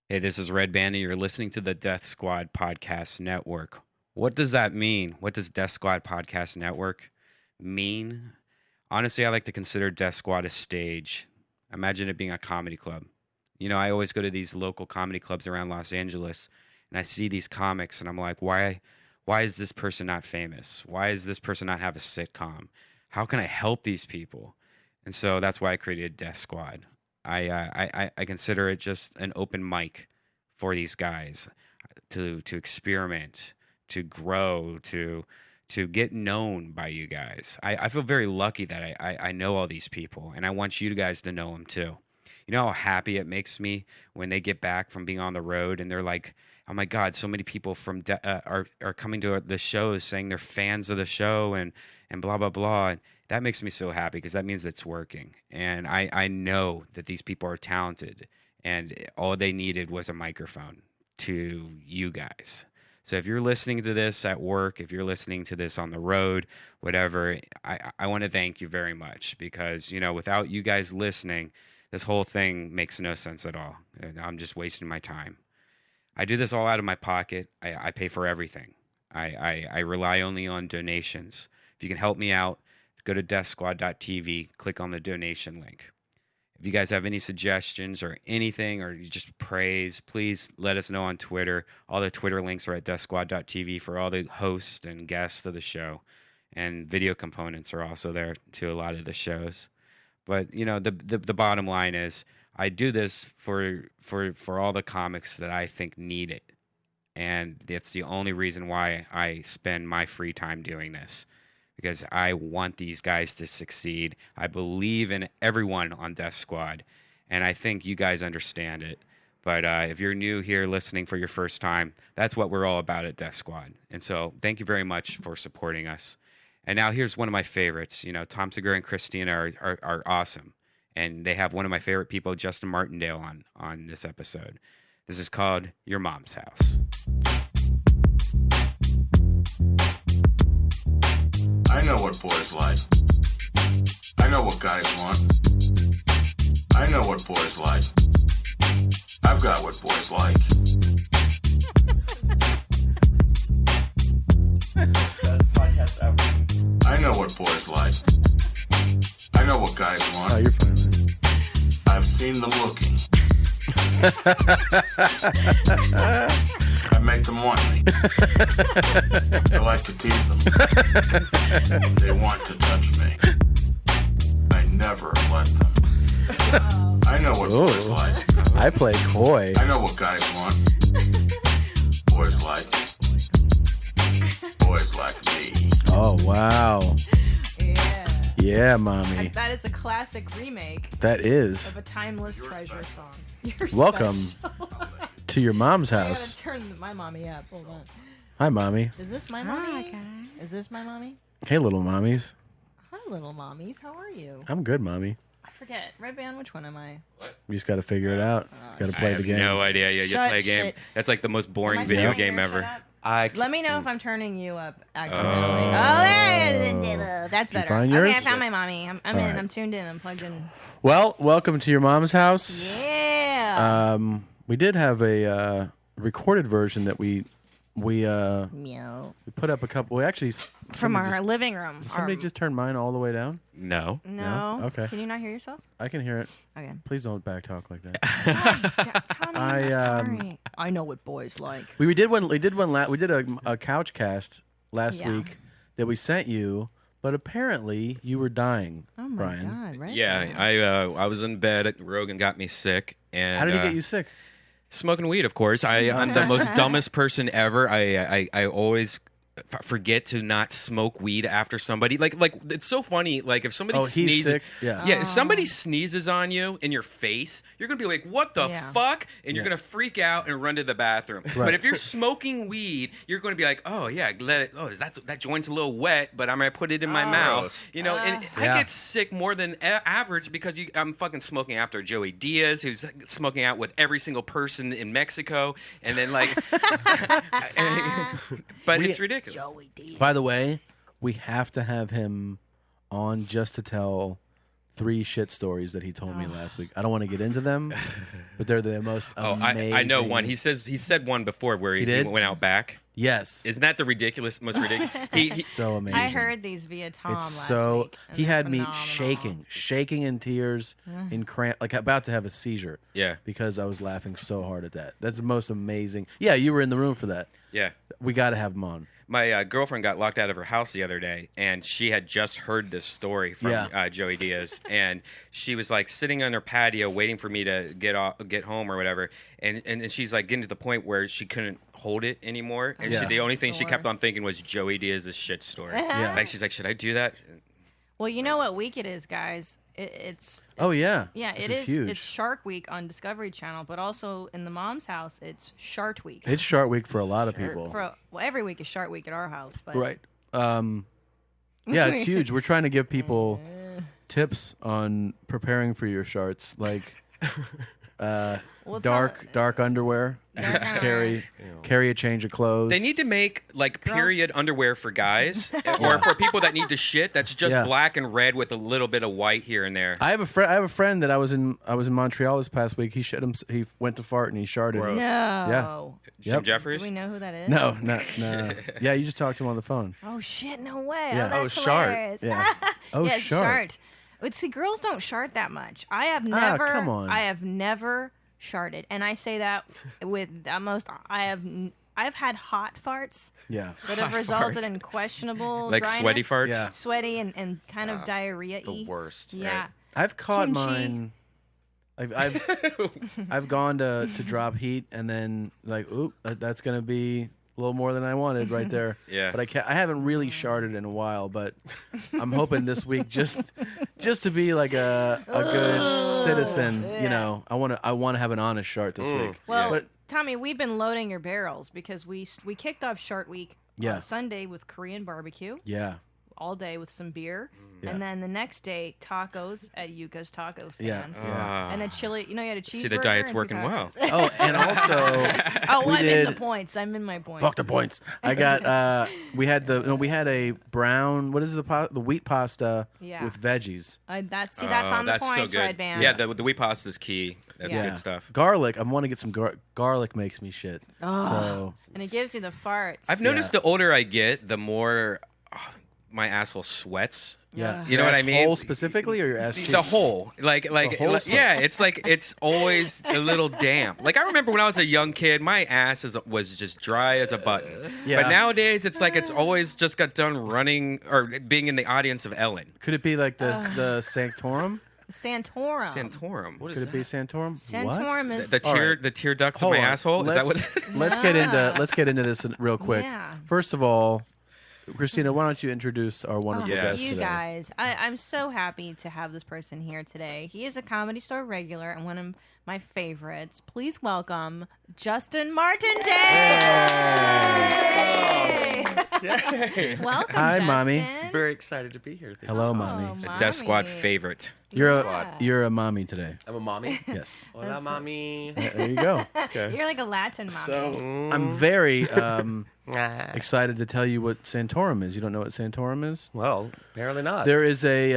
Hey, this is Redban, and you're listening to the Death Squad Podcast Network. What does that mean? What does Death Squad Podcast Network mean? Honestly, I like to consider Death Squad a stage. Imagine it being a comedy club. You know, I always go to these local comedy clubs around Los Angeles, and I see these comics, and I'm like, why is this person not famous? Why does this person not have a sitcom? How can I help these people? And so that's why I created Death Squad. I consider it just an open mic for these guys to experiment, to grow, to get known by you guys. I feel very lucky that I know all these people, and I want you guys to know them too. You know how happy it makes me when they get back from being on the road and they're like, "Oh my God, so many people from are coming to the shows saying they're fans of the show and blah blah blah." And that makes me so happy because that means it's working. And I know that these people are talented, and all they needed was a microphone to you guys. So if you're listening to this at work, if you're listening to this on the road, whatever, I want to thank you very much because, you know, without you guys listening, this whole thing makes no sense at all. I'm just wasting my time. I do this all out of my pocket. I pay for everything. I rely only on donations. If you can help me out, go to deathsquad.tv, click on the donation link. If you guys have any suggestions or anything, or you just praise, please let us know on Twitter. All the Twitter links are at deathsquad.tv for all the hosts and guests of the show. And video components are also there to a lot of the shows. But, you know, the bottom line is I do this for all the comics that I think need it. And that's the only reason why I spend my free time doing this. Because I want these guys to succeed. I believe in everyone on Death Squad, and I think you guys understand it. But if you're new here listening for your first time, that's what we're all about at Death Squad. And so thank you very much for supporting us. And now here's one of my favorites. You know, Tom Segura and Christina are awesome. And they have one of my favorite people, Justin Martindale, on this episode. This is called Your Mom's House. I know what boys like. I know what guys want. I know what boys like. I've got what boys like. I know what boys like. I know what guys want. Oh, you're fine, man. I've seen them looking. I make them want me. I like to tease them. They want to touch me. I never let them. I know what boys like. I play coy. I know what guys want. Boys like. Boys like me. Oh, wow. Yeah. Yeah, mommy. That is a classic remake That is. of a timeless treasure song. You're Welcome special. to your mom's I gotta house. turn my mommy up. Hold on. Hi, mommy. Is this my mommy? Is this my mommy? Hey, little mommies. Hi, little mommies. How are you? I'm good, mommy. I forget. Redban, which one am I? You just got to figure it out. Got to play I have the game. no idea. Yeah, you Shut play a game. shit. That's like the most Am boring I video turning game your ever. shit up? I Let me know if I'm turning you up accidentally. That's better. find Okay, yours? I found my mommy. I'm in. right. I'm tuned in. I'm plugged in. Well, welcome to your mom's house. Yeah. We did have a recorded version that we Meow. put up a couple. We actually From somebody our just- living room. Somebody Our- just turned mine all the way down. No. No. No? Okay. Can you not hear yourself? I can hear it. Okay. Please don't back talk like that. Tommy, I, sorry. I know what boys like. We did one. We did a couch cast last Yeah. week that we sent you, but apparently you were dying, Oh my Brian. God! Right? Yeah, I was in bed. Rogan got me sick, and How did he get you sick? smoking weed, of course. I'm the most dumbest person ever. I always forget to not smoke weed after somebody. Like it's so funny. Like if somebody Oh, he's sneezes, sick? Yeah. if somebody sneezes on you in your face, you're gonna be like, "What the Yeah. fuck?" And you're Yeah. gonna freak out and run to the bathroom. Right. But if you're smoking weed, you're gonna be like, "Oh yeah, let it. Oh, that joint's a little wet, but I'm gonna put it in my mouth." You know, and I Yeah. get sick more than average because I'm fucking smoking after Joey Diaz, who's smoking out with every single person in Mexico, and then like, but it's ridiculous. Joey D. By the way, we have to have him on just to tell 3 shit stories that he told me last week. I don't want to get into them, but they're the most amazing. I know one. He said one before where he went out back. Yes. Isn't that the most ridiculous? It's so amazing. I heard these via Tom last week. and He they're had me phenomenal. shaking in tears, in cramp, like about to have a seizure. Yeah. Because I was laughing so hard at that. That's the most amazing. Yeah, you were in the room for that. Yeah. We got to have him on. My girlfriend got locked out of her house the other day, and she had just heard this story from Joey Diaz, and she was like sitting on her patio waiting for me to get home or whatever, and she's like getting to the point where she couldn't hold it anymore, and the only thing she kept on thinking was Joey Diaz's shit story. Yeah. Like she's like, should I do that? Well, you know what week it is, guys. It's Oh, yeah. Yeah, This it is is. huge. It's Shark Week on Discovery Channel, but also in the mom's house, it's Shart Week. It's Shart Week for a lot of people. Well, every week is Shart Week at our house, but Right. Yeah, it's huge. We're trying to give people tips on preparing for your sharts, like Well, dark underwear. Dark underwear. Carry a change of clothes. They need to make like period underwear for guys, or for people that need to shit. That's just black and red with a little bit of white here and there. I have a friend that I was in Montreal this past week. He went to fart and he sharted. No. Yeah. Jim Yep. Jeffries. Do we know who that is? No. Yeah, you just talked to him on the phone. Oh shit! No way. Yeah. Oh, Oh, that's Shart. hilarious. Yeah. Oh, yes, Shart. But see, girls don't shart that much. I have never. come on. I have never sharted, and I say that with the most. I've had hot farts Yeah. that have resulted in questionable, Like dryness, sweaty farts? Yeah. sweaty and kind of diarrhea-y. The worst. Yeah. Right? I've caught Kimchi. mine. I've gone to drop heat and then like, oop, that's gonna be a little more than I wanted right there. Yeah. But I haven't really sharted in a while, but I'm hoping this week just to be like a good citizen. You know, I want to have an honest shart this week. Well, But Tommy, we've been loading your barrels because we kicked off Shart Week Yeah. on Sunday with Korean barbecue. yeah, All day with some beer, Yeah. and then the next day tacos at Yuka's taco yeah, stand, yeah. and a chili. You know, you had a cheeseburger. See, the diet's and working well. tacos. Oh, and also Oh, we I'm in the did- points. I'm in my points. fuck the points. I got we had a brown, what is the wheat pasta Yeah. with veggies. That's on the That's points, so good. Redban. Yeah, the wheat pasta is key. That's Yeah. good stuff. Garlic. I want to get some garlic. Makes me shit. Oh. So And it gives you the farts. I've noticed the older I get, the more my asshole sweats. yeah, You know what I mean? Hole specifically, or your ass cheeks? The whole, like, whole yeah, sweats. it's always a little damp. Like I remember when I was a young kid, my ass was just dry as a button. Yeah. But nowadays, it's like it's always just got done running or being in the audience of Ellen. Could it be like the Sanctorum? Santorum. Santorum. Could it be Santorum? Santorum is The tear, right. the tear ducts Hold of my on. asshole. Is that what? Let's get into this real quick. Yeah. First of all, Christina, why don't you introduce our wonderful Yeah. guest You today? guys, I'm so happy to have this person here today. He is a Comedy Store regular and one of my favorites. Please welcome Justin Martindale. Yay. Welcome, Hi, Justin. Mommy. Very excited to be here. Thank Hello, you. mommy. Death Squad Mommy. favorite. You're a mommy today. I'm a mommy. Yes. Hola, mommy. There you go. Okay. You're like a Latin mommy. So I'm very Ah. excited to tell you what Santorum is. You don't know what Santorum is? Well, apparently not. There is a,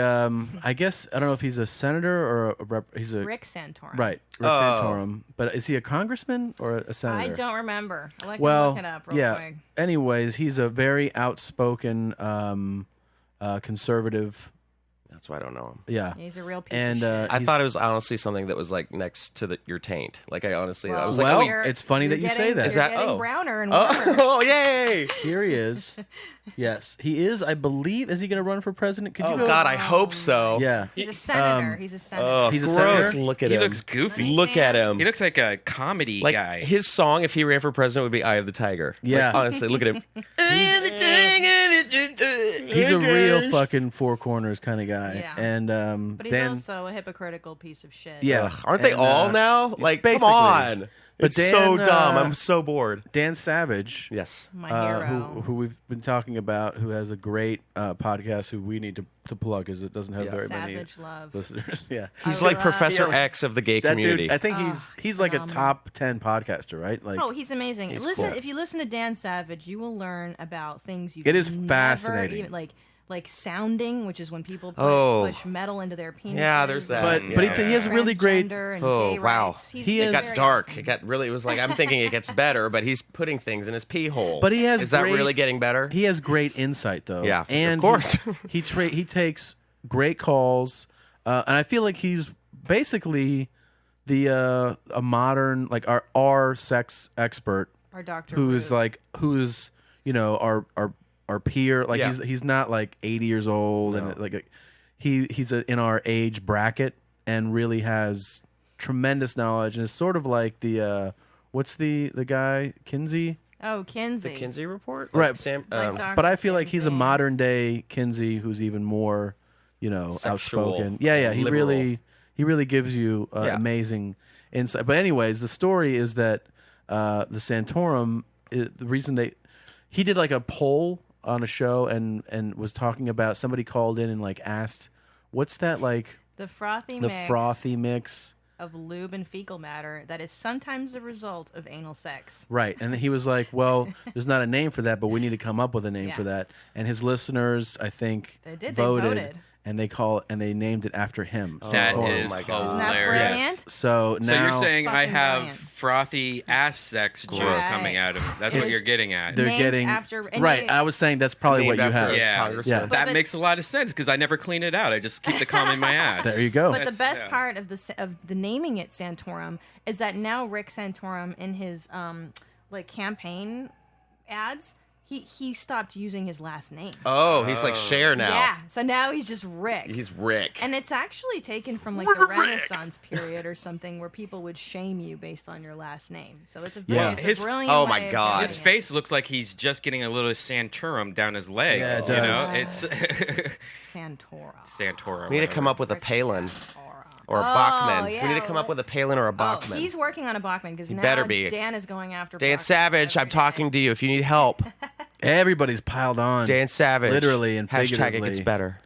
I guess, I don't know if he's a senator or he's a Rick Santorum. right, Rick Oh. Santorum. But is he a congressman or a senator? I don't remember. I like to Well, look it up real yeah. quick. Anyways, he's a very outspoken conservative. That's why I don't know him. Yeah, He's a real piece and of shit. I thought it was honestly something that was like next to your taint. Like I honestly, I was like, well, oh, you're- it's funny you're that you say getting- that. Is You're that- getting oh. browner and warmer. oh, yay! here he is. Yes, he is. I believe. Is he going to run for president? Could you Oh go? God, I hope so. Yeah. He's a senator. He's a senator. Oh, He's a gross. senator? Look at He him. looks goofy. Look at him. He looks like a comedy like guy. his song, if he ran for president, would be "Eye of the Tiger." Like, Yeah. honestly, look at him. He's a real fucking Four Corners kind of guy. Yeah. And But he's Dan, also a hypocritical piece of shit. yeah, Ugh, aren't they And, all now? Like, basically. come on. But It's so Dan, dumb. I'm so bored. Dan Savage, Yes. My hero. who we've been talking about, who has a great podcast, who we need to plug because it doesn't have Yeah. very many Savage love. listeners. Yeah, He's I like love- Professor Yeah. X of the gay that community. dude. I think Oh, he's like a phenomenal. top 10 podcaster, right? Like, Oh, he's amazing. He's Listen, cool. if you listen to Dan Savage, you will learn about things you It is never fascinating. even, like like sounding, which is when people push metal into their penises. Yeah, there's that. But he has a really great. And Oh gay wow! rights. It He's got very dark. awesome. It got really. It was like I'm thinking it gets better, but he's putting things in his pee hole. But he has Is that great- really getting better? He has great insight, though. Yeah, and of course. he takes great calls, and I feel like he's basically a modern like our sex expert, Our Dr. who's our peer. Like Yeah. he's not like 80 years old and like he's in our age bracket and really has tremendous knowledge and is sort of like the what's the guy Kinsey. Oh, Kinsey. The Kinsey report, Right. Sam, Like Dr. But I feel like he's a Kinsey. modern day Kinsey who's even more, Sexual, outspoken. Yeah. He liberal. really gives you Yeah. amazing insight. But anyways, the story is that the Santorum, the reason he did like a poll on a show and was talking about, somebody called in and like asked, what's that like The frothy the mix frothy mix? of lube and fecal matter that is sometimes the result of anal sex. Right. And he was like, well, there's not a name for that, but we need to come up with a name Yeah. for that. And his listeners, I think, They did. They voted, voted. and they named it after him. That Santorum. is my God. Isn't that hilarious. brilliant? So now So you're saying I Fucking have brilliant. frothy ass sex juice Right. coming out of me. That's what It's- you're getting at. they're Named getting after- and right. they- I was saying that's probably what Named you after have. a Yeah. congressman. Yeah. That But- makes a lot of sense because I never clean it out. I just keep the cum in my ass. There you go. But the That's- best yeah. part of the naming it Santorum is that now Rick Santorum in his like campaign ads, he stopped using his last name. Oh, he's like Cher now. Yeah, so now he's just Rick. He's Rick. And it's actually taken from like the Renaissance period or something where people would shame you based on your last name. So it's a Yeah. it's a His- brilliant oh my way of God. doing His it. face looks like he's just getting a little Santorum down his leg. Yeah, it You know, does. it's Santora. Santorum. we need to come up with a Palin or a Bachman. yeah, we need to come up with a Palin or a Bachman. He's working on a Bachman because now better be. Dan is going after Dan Bachman Savage, I'm every day. talking to you if you need help. Everybody's piled on. Dan Savage. Literally and Hashtag it figuratively. gets better.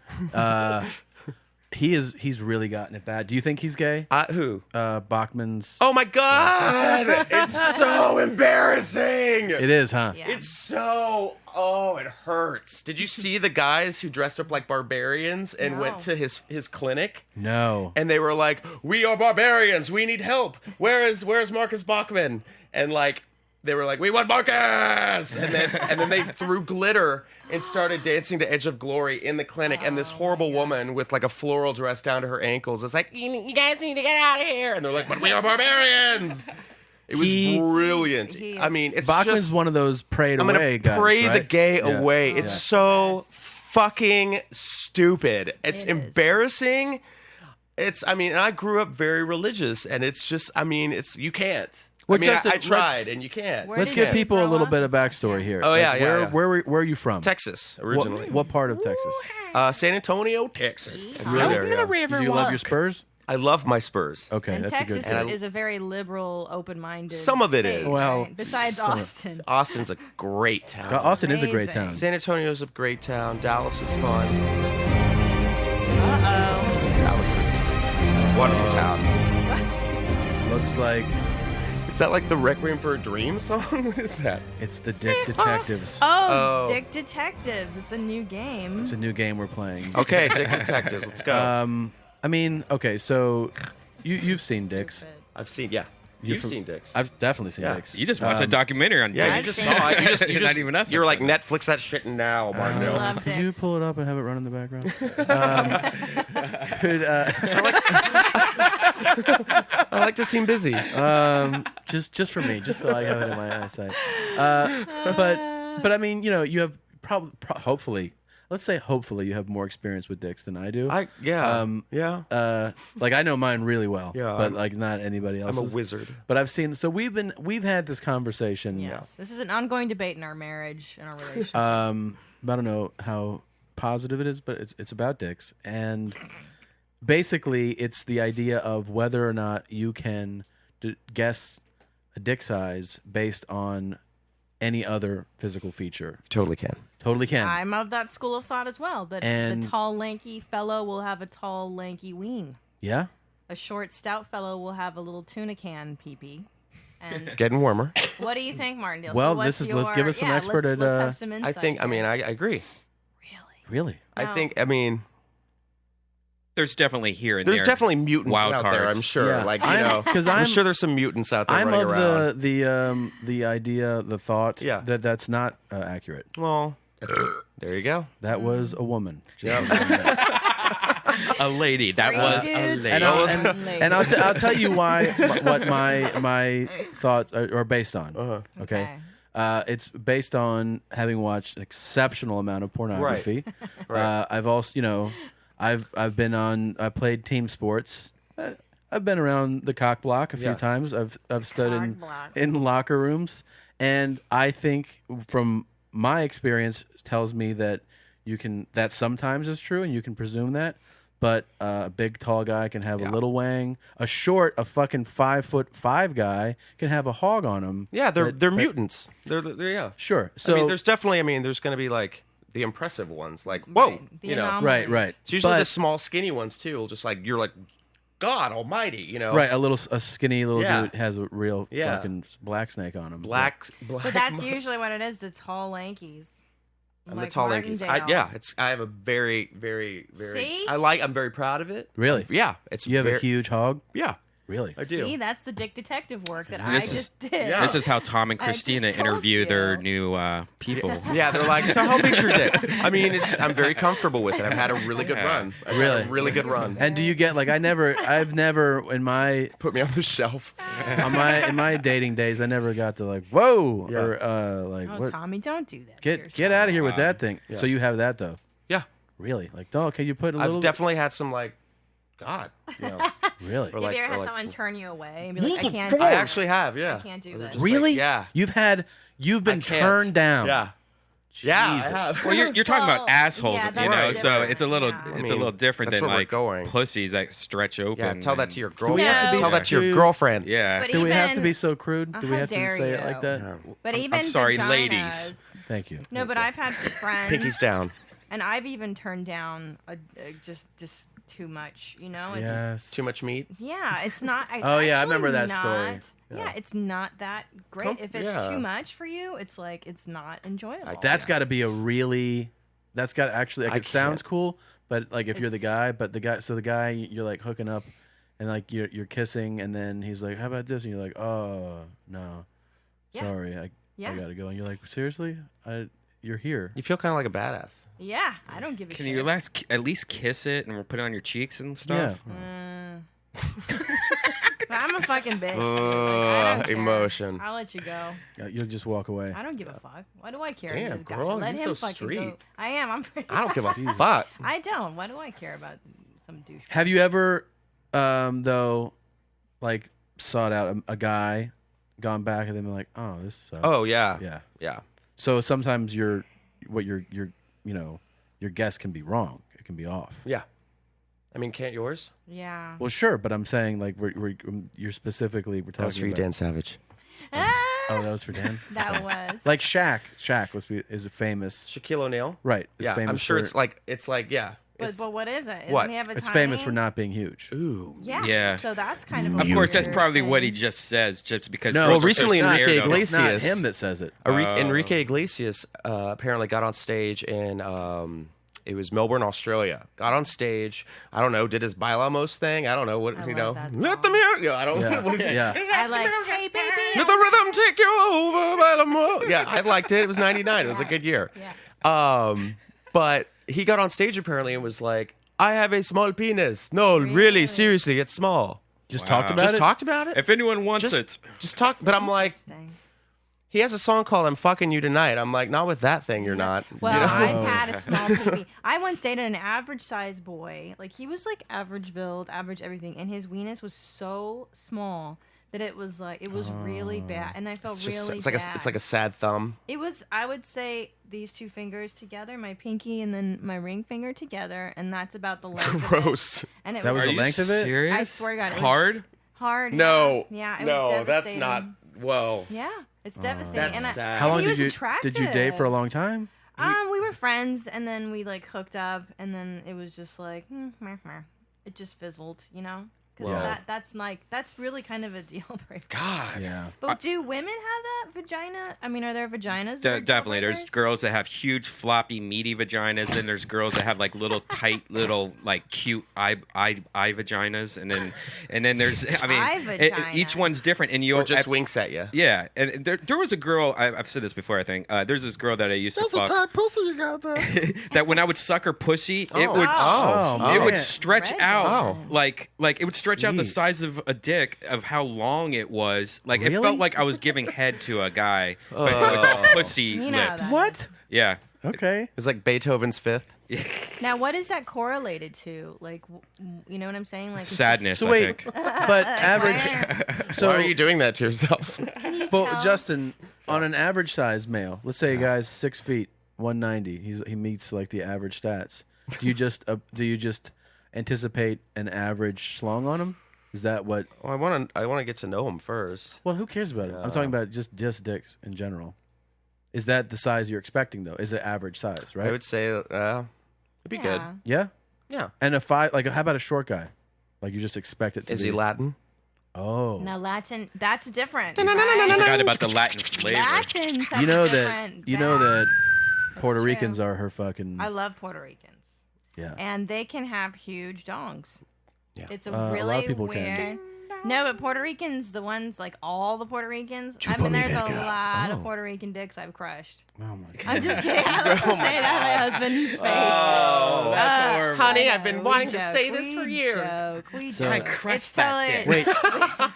He's really gotten it bad. Do you think he's gay? Who? Bachman's. Oh my God! It's so embarrassing. It is, huh? Yeah. It's so. Oh, it hurts. Did you see the guys who dressed up like barbarians and No. went to his clinic? No. And they were like, "We are barbarians. We need help. Where's Marcus Bachman?" And like, they were like, "We want Marcus!" And then they threw glitter and started dancing to Edge of Glory in the clinic. And this horrible woman with like a floral dress down to her ankles is like, "You guys need to get out of here!" And they're like, "But we are barbarians." It was brilliant. he I is- mean, it's Bachman's just. one of those prayed I'm away gonna guys. pray the right? gay Yeah. away. It's so fucking stupid. It's It is. embarrassing. I mean, and I grew up very religious, and it's just, I mean, you can't. Well, I mean, Justin, I tried, let's- and you can't. Where Let's did give you people a grow little up bit of and stuff? backstory Yeah. here. Oh, yeah, Like, yeah, where, yeah. Where are you from? Texas, originally. What part of Texas? San Antonio, Texas. Through Really? there, yeah. Do you love your Spurs? I love my Spurs. Okay, And that's Texas a good. is a very liberal, open-minded. Some of it state, is. Well, right? Besides some of- Austin. Austin's a great town. Austin is a great Amazing. town. San Antonio's a great town. Dallas is fun. Uh Dallas is a wonderful town. Looks like Is that like the Requiem for a Dream song? What is that? it's the Dick Detectives. Oh, Oh. Dick Detectives. It's a new game. It's a new game we're playing. Okay, Dick Detectives. Let's go. I mean, okay, so you've seen Dicks. Stupid. I've seen, yeah. You're You've from- seen Dicks. I've definitely seen Yeah. Dicks. You just watched a documentary on Yeah, you dicks. just saw it. You Not just, even us. you were like, Netflix that shit now, I Martindale. love Could you dicks. pull it up and have it run in the background? I like to seem busy. Just for me, just so I have it in my eyesight. But I mean, you have hopefully, let's say hopefully you have more experience with dicks than I do. Yeah. Like I know mine really well. Yeah, but I'm- like not anybody I'm else's. a wizard. But I've seen. So we've had this conversation. Yes. This is an ongoing debate in our marriage and our relationship. I don't know how positive it is, but it's about dicks, and basically it's the idea of whether or not you can guess a dick size based on any other physical feature. Totally can. Totally can. I'm of that school of thought as well. That And- the tall, lanky fellow will have a tall, lanky ween. Yeah. A short, stout fellow will have a little tuna can pee-pee. And Getting warmer. what do you think, Martindale? Well, so what's let's give us some expert let's at, have some I insight think, I mean, here. I agree. Really? Really? I No. think. I mean, There's definitely here and there's there. definitely mutants wild out there. cards. I'm sure. Yeah. Like I'm- 'cause I'm I'm- sure there's some mutants out there I'm running of around. the idea, the thought Yeah. that that's not accurate. Well, there you go. That was a woman. A lady. That Three was a dudes lady. And I'll, and and I'll tell you why what my thoughts are based on. Okay. Okay. It's based on having watched an exceptional amount of pornography. Right. I've also, I've been on. I played team sports. I've been around the cock block a few Yeah. times. I've stood Cock in block. in locker rooms, and I think from my experience tells me that that sometimes is true, and you can presume that. But a big tall guy can have a little wang. A fucking 5'5" guy can have a hog on him. Yeah, they're that- mutants. They're yeah. Sure. So I mean, there's definitely. I mean, there's going to be like the impressive ones. Like whoa, The you know. anomalies. right. It's usually But- the small, skinny ones too. Just like you're like, God Almighty, you know. Right, a skinny little Yeah. dude has a real Yeah. fucking black snake on him. Black. But that's usually what it is. The tall lankies. And Like the tall Yankees. Martindale. I have a very, very, very. See? I'm very proud of it. Really? Yeah. It's You have very, a huge hog? Yeah. Really? I do. See, that's the dick detective work that This I is- just did. yeah. This is how Tom and I just Christina told interview you. their new people. Yeah, they're like, so how big's your dick? I mean, I'm very comfortable with it. I've had a really good run. I've had Really? a really good run. And do you get I've never in my Put me on the shelf. in my dating days I never got to whoa Yeah. or Oh, what, Tommy, don't do that. to get yourself. out of here with that thing. So you have that though. Yeah. Really? Okay, you put a little I've definitely had some God, you know. really. Or Have you ever or had like- someone turn you away and be like, I can't do I it? actually have, yeah. I can't do They're this. just like, Really? yeah. You've been I can't. turned down. Yeah. Yeah, I Jesus. have. Well, you're talking about Well, assholes, yeah, you that's know, so different. it's a little Yeah. I it's a little different that's than where we're like going. pussies that stretch open. Yeah, tell that and- to your we girlfriend. have to be Tell that to your so- girlfriend. Yeah. But Do we have to even- be so crude? Do we how have to dare say it you. like that? But even sorry, vaginas- ladies. Thank you. No, but I've had friends. Pinkies down. And I've even turned down just too much, you know? It's, Yes. Too much meat. Yeah, it's not. It's Oh, yeah, I actually remember that not, story. Yeah, it's not that great. If it's yeah. too much for you, it's it's not enjoyable. That's got to be a really. That's got to actually. I It sounds can't. cool, but if you're the It's- guy, the guy you're hooking up, and you're kissing, and then he's like, "How about this?" And you're like, "Oh no, Yeah. sorry, I Yeah. gotta go." And you're like, "Seriously, you're here." You feel kind of like a badass. Yeah, I don't give a Can shit. you at least kiss it and we'll put it on your cheeks and stuff? But I'm a fucking bitch. I don't care. Emotion. I'll let you go. You'll just walk away. I don't give a fuck. Why do I care? Damn, This guy? girl, let you're him so fucking street. go. I am. I'm pretty. I don't give a fuck. I don't. Why do I care about some douche? Have you ever, though, sought out a guy, gone back and then been like, "Oh, this sucks." Oh yeah. yeah. Yeah. So sometimes your guess can be wrong. It can be off. Yeah. I mean, can't yours? Yeah. Well, sure, but I'm saying you're specifically we're talking That was for you, about. Dan Savage. Oh, that was for Dan. That was. Like Shaq. Shaq is a famous. Shaquille O'Neal. Right. Is Yeah, famous I'm sure for, it's like yeah. But what is it? Doesn't What? he have a it's tiny? famous for not being huge. Ooh. Yeah. Yeah. So that's kind of. Of a course, that's weird probably thing. what he just says, just because. No, girls are recently so Enrique scared of him. It's not Iglesias. him that says it. Enrique Iglesias apparently got on stage in it was Melbourne, Australia. Got on stage. I don't know. Did his Bailamos thing. I don't know what I you love know. that Let the song. music. Yeah, I don't. Yeah. What is it? Yeah. I like. Hey, baby. Let the rhythm take you over, Bailamo. Yeah, I liked it. It was '99. It was a good year. Yeah. But he got on stage apparently and was like, "I have a small penis. No, really, seriously, it's small." Just Wow. talked about Just it. talked about it. If anyone wants it, Just talk. But I'm like, Interesting. he has a song called "I'm Fucking You Tonight." I'm like, not with that thing. You're not. Well, you know? I've had a small PB. I once dated an average sized boy. Like he was average build, average everything, and his weenus was so small that it was really bad, and I felt It's just, really it's like bad. it's like a sad thumb. It was, I would say, these two fingers together, my pinky and then my ring finger together, and that's about the length. Gross. Of it. And it That was, was are the you length of it? serious? I swear to God, it was hard. hard. No. Yeah. It no, was that's devastating. not. Whoa. Yeah, it's devastating. That's and sad. How long he did was you attractive. date for a long time? We were friends, and then we hooked up, and then it was just like, meh, meh. It just fizzled, you know. Because Wow. that's really kind of a deal breaker. God. Yeah. But do women have that vagina? I mean, are there vaginas? that are Definitely. deal There's breakers? girls that have huge, floppy, meaty vaginas, and there's girls that have like little, tight, little, like cute eye vaginas, and then there's, I mean, Eye each vaginas. one's different, and you Or just winks at you. Yeah, and there was a girl. I've said this before. I think there's this girl that I used to fuck. pussy you got there. That when I would suck her pussy, it would Oh, it would man. stretch Redban. out like it would stretch out the Jeez. size of a dick of how long it was. Like it Really? felt like I was giving head to a guy, but it was all pussy You know lips. that. What? Yeah. Okay. It was like Beethoven's Fifth. Now, what is that correlated to? Like, you know what I'm saying? Like Sadness, So I wait, think. but average. So, Why are you doing that to yourself? but tell? Justin, on an average size male, let's say a guy's 6 feet, 190. He meets like the average stats. Do you just anticipate an average schlong on him? Is that what? Well, I want to get to know him first. Well, who cares about it? I'm talking about just dicks in general. Is that the size you're expecting though? Is it average size, right? I would say it'd be good. Yeah. Yeah. And how about a short guy? Like you just expect it to Is be. he Latin? Oh. Now, Latin, that's different. I forgot about the Latin flavor. Latins have You know a that. different You know bag. that Puerto true. Ricans are her fucking. I love Puerto Ricans. Yeah. And they can have huge dongs. Yeah. It's a A really lot of people weird. can. No, but Puerto Ricans, the ones like all the Puerto Ricans. I mean, there's a lot of Puerto Rican dicks I've crushed. Oh my god. I'm just kidding. I don't have to say that in my husband's face. Oh, that's horrible. Honey, I I've been know, wanting we to joke, say this we for years. Joke, we So- joke. I crushed It's that totally-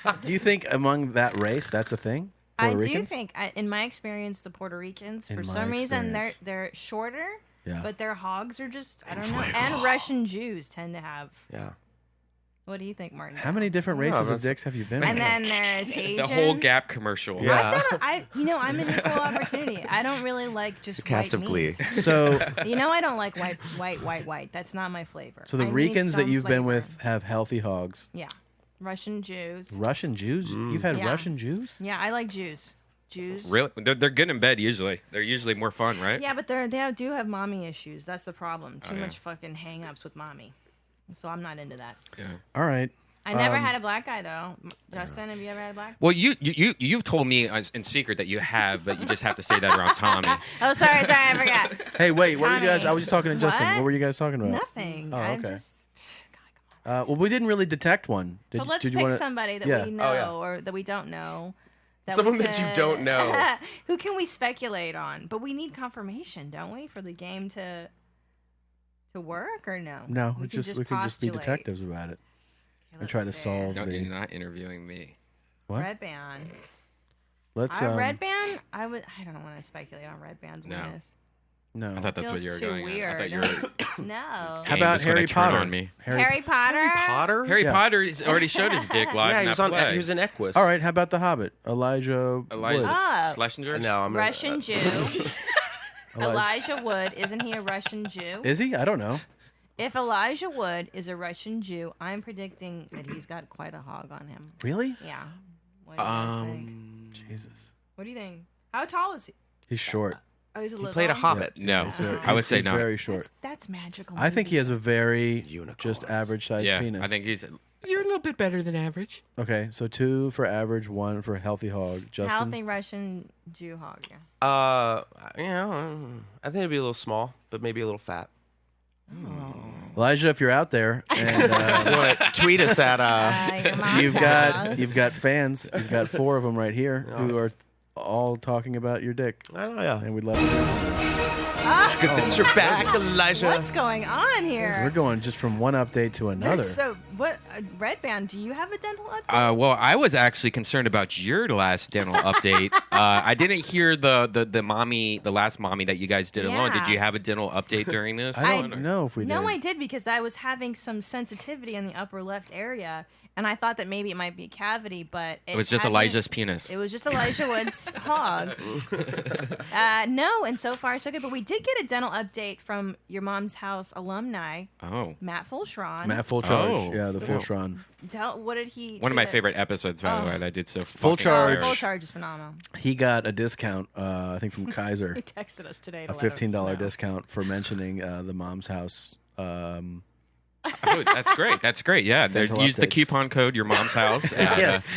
Wait. Do you think among that race that's a thing? I Puerto do Ricans? think, in my experience, the Puerto Ricans, In for my some reason, experience. they're shorter, Yeah. but their hogs are just, I don't know. And Russian Jews tend to have. Yeah. What do you think, Martin? How many different races of that's- dicks have you been And in? then there's Asian. The whole Gap commercial. Yeah. I'm an equal opportunity. I don't really like just Cast white of Glee. meat. So, I don't like white. That's not my flavor. so the I need Ricans that some you've been flavor. with have healthy hogs. Yeah. Russian Jews. Russian Jews? You've had Yeah. Russian Jews? Yeah, I like Jews. Jews. Really? They're good in bed usually. They're usually more fun, right? Yeah, but do have mommy issues. That's the problem. Too yeah. much fucking hang-ups with mommy. So I'm not into that. All right. I never had a black guy though. Justin, have you ever had a black? Well, you've told me in secret that you have, but you just have to say that around Tommy. Oh, sorry, I forgot. Hey, wait. What were you guys? Tommy. I was just talking to Justin. What? What were you guys talking about? Nothing. Oh, I'm okay. just. God, come on. Well, we didn't really detect one. So let's pick somebody that Yeah. we know Oh, yeah. or that we don't know. That Someone we that you could- don't know. Who can we speculate on? But we need confirmation, don't we, for the game to work or no? No, we we can could just be postulate. detectives about it Okay, and try to let's see. solve Don't, the. you're not interviewing me. What? Redban. Let's. Redban. I don't want to speculate on Redban's No. winness. No. I thought that's what Feels you were too going at. I thought weird. you were. No. How Game about was gonna Harry turn Potter? on me. Harry Potter. Potter? Harry Yeah. Potter has already showed his dick live Yeah, in he was that on. play. He was in Equus. All right. How about the Hobbit? Elijah. Elijah Wood. Ah. Schlesinger? No, I'm Russian Jew. Elijah. Elijah Wood. Isn't he a Russian Jew? Is he? I don't know. If Elijah Wood is a Russian Jew, I'm predicting that he's got quite a hog on him. Really? Yeah. What do you guys think? Jesus. What do you think? How tall is he? He's short. Oh, he's a He little. played a hobbit. No, He's very- I would say he's no. very short. That's magical. I think he has a very Unicorns. just average sized Yeah, penis. I think he's. You're a little bit better than average. Okay, so 2 for average, 1 for healthy hog. Justin. healthy Russian Jew hog. Yeah. I think it'd be a little small, but maybe a little fat. Elijah, if you're out there, and You want to tweet us at Your mom's you've house. got fans, you've got 4 of them right here who are all talking about your dick, I don't know. and we'd love to hear. It's good that you're back, Elijah. What's going on here? We're going just from one update to another. So what? Redban, do you have a dental update? Well, I was actually concerned about your last dental update. I didn't hear the last mommy that you guys did alone. Did Yeah. you have a dental update during this? I don't know if we did. No, I did because I was having some sensitivity in the upper left area, and I thought that maybe it might be a cavity, but It was just hasn't- Elijah's penis. It was just Elijah Wood's hog. No, and so far so good. But we did get a dental update from your mom's house alumni, Oh, Matt Fulshron. Matt Full Charge. Oh. Yeah, the Full Charge. What did he? one of my favorite episodes, by the way. I did so fucking Charge. Irish. Full Charge is phenomenal. He got a discount, I think from Kaiser, He texted us today. To a let us $15 know. discount for mentioning the mom's house Oh, that's great. That's great. Yeah, Dental use the updates. coupon code your mom's house. And, Yes.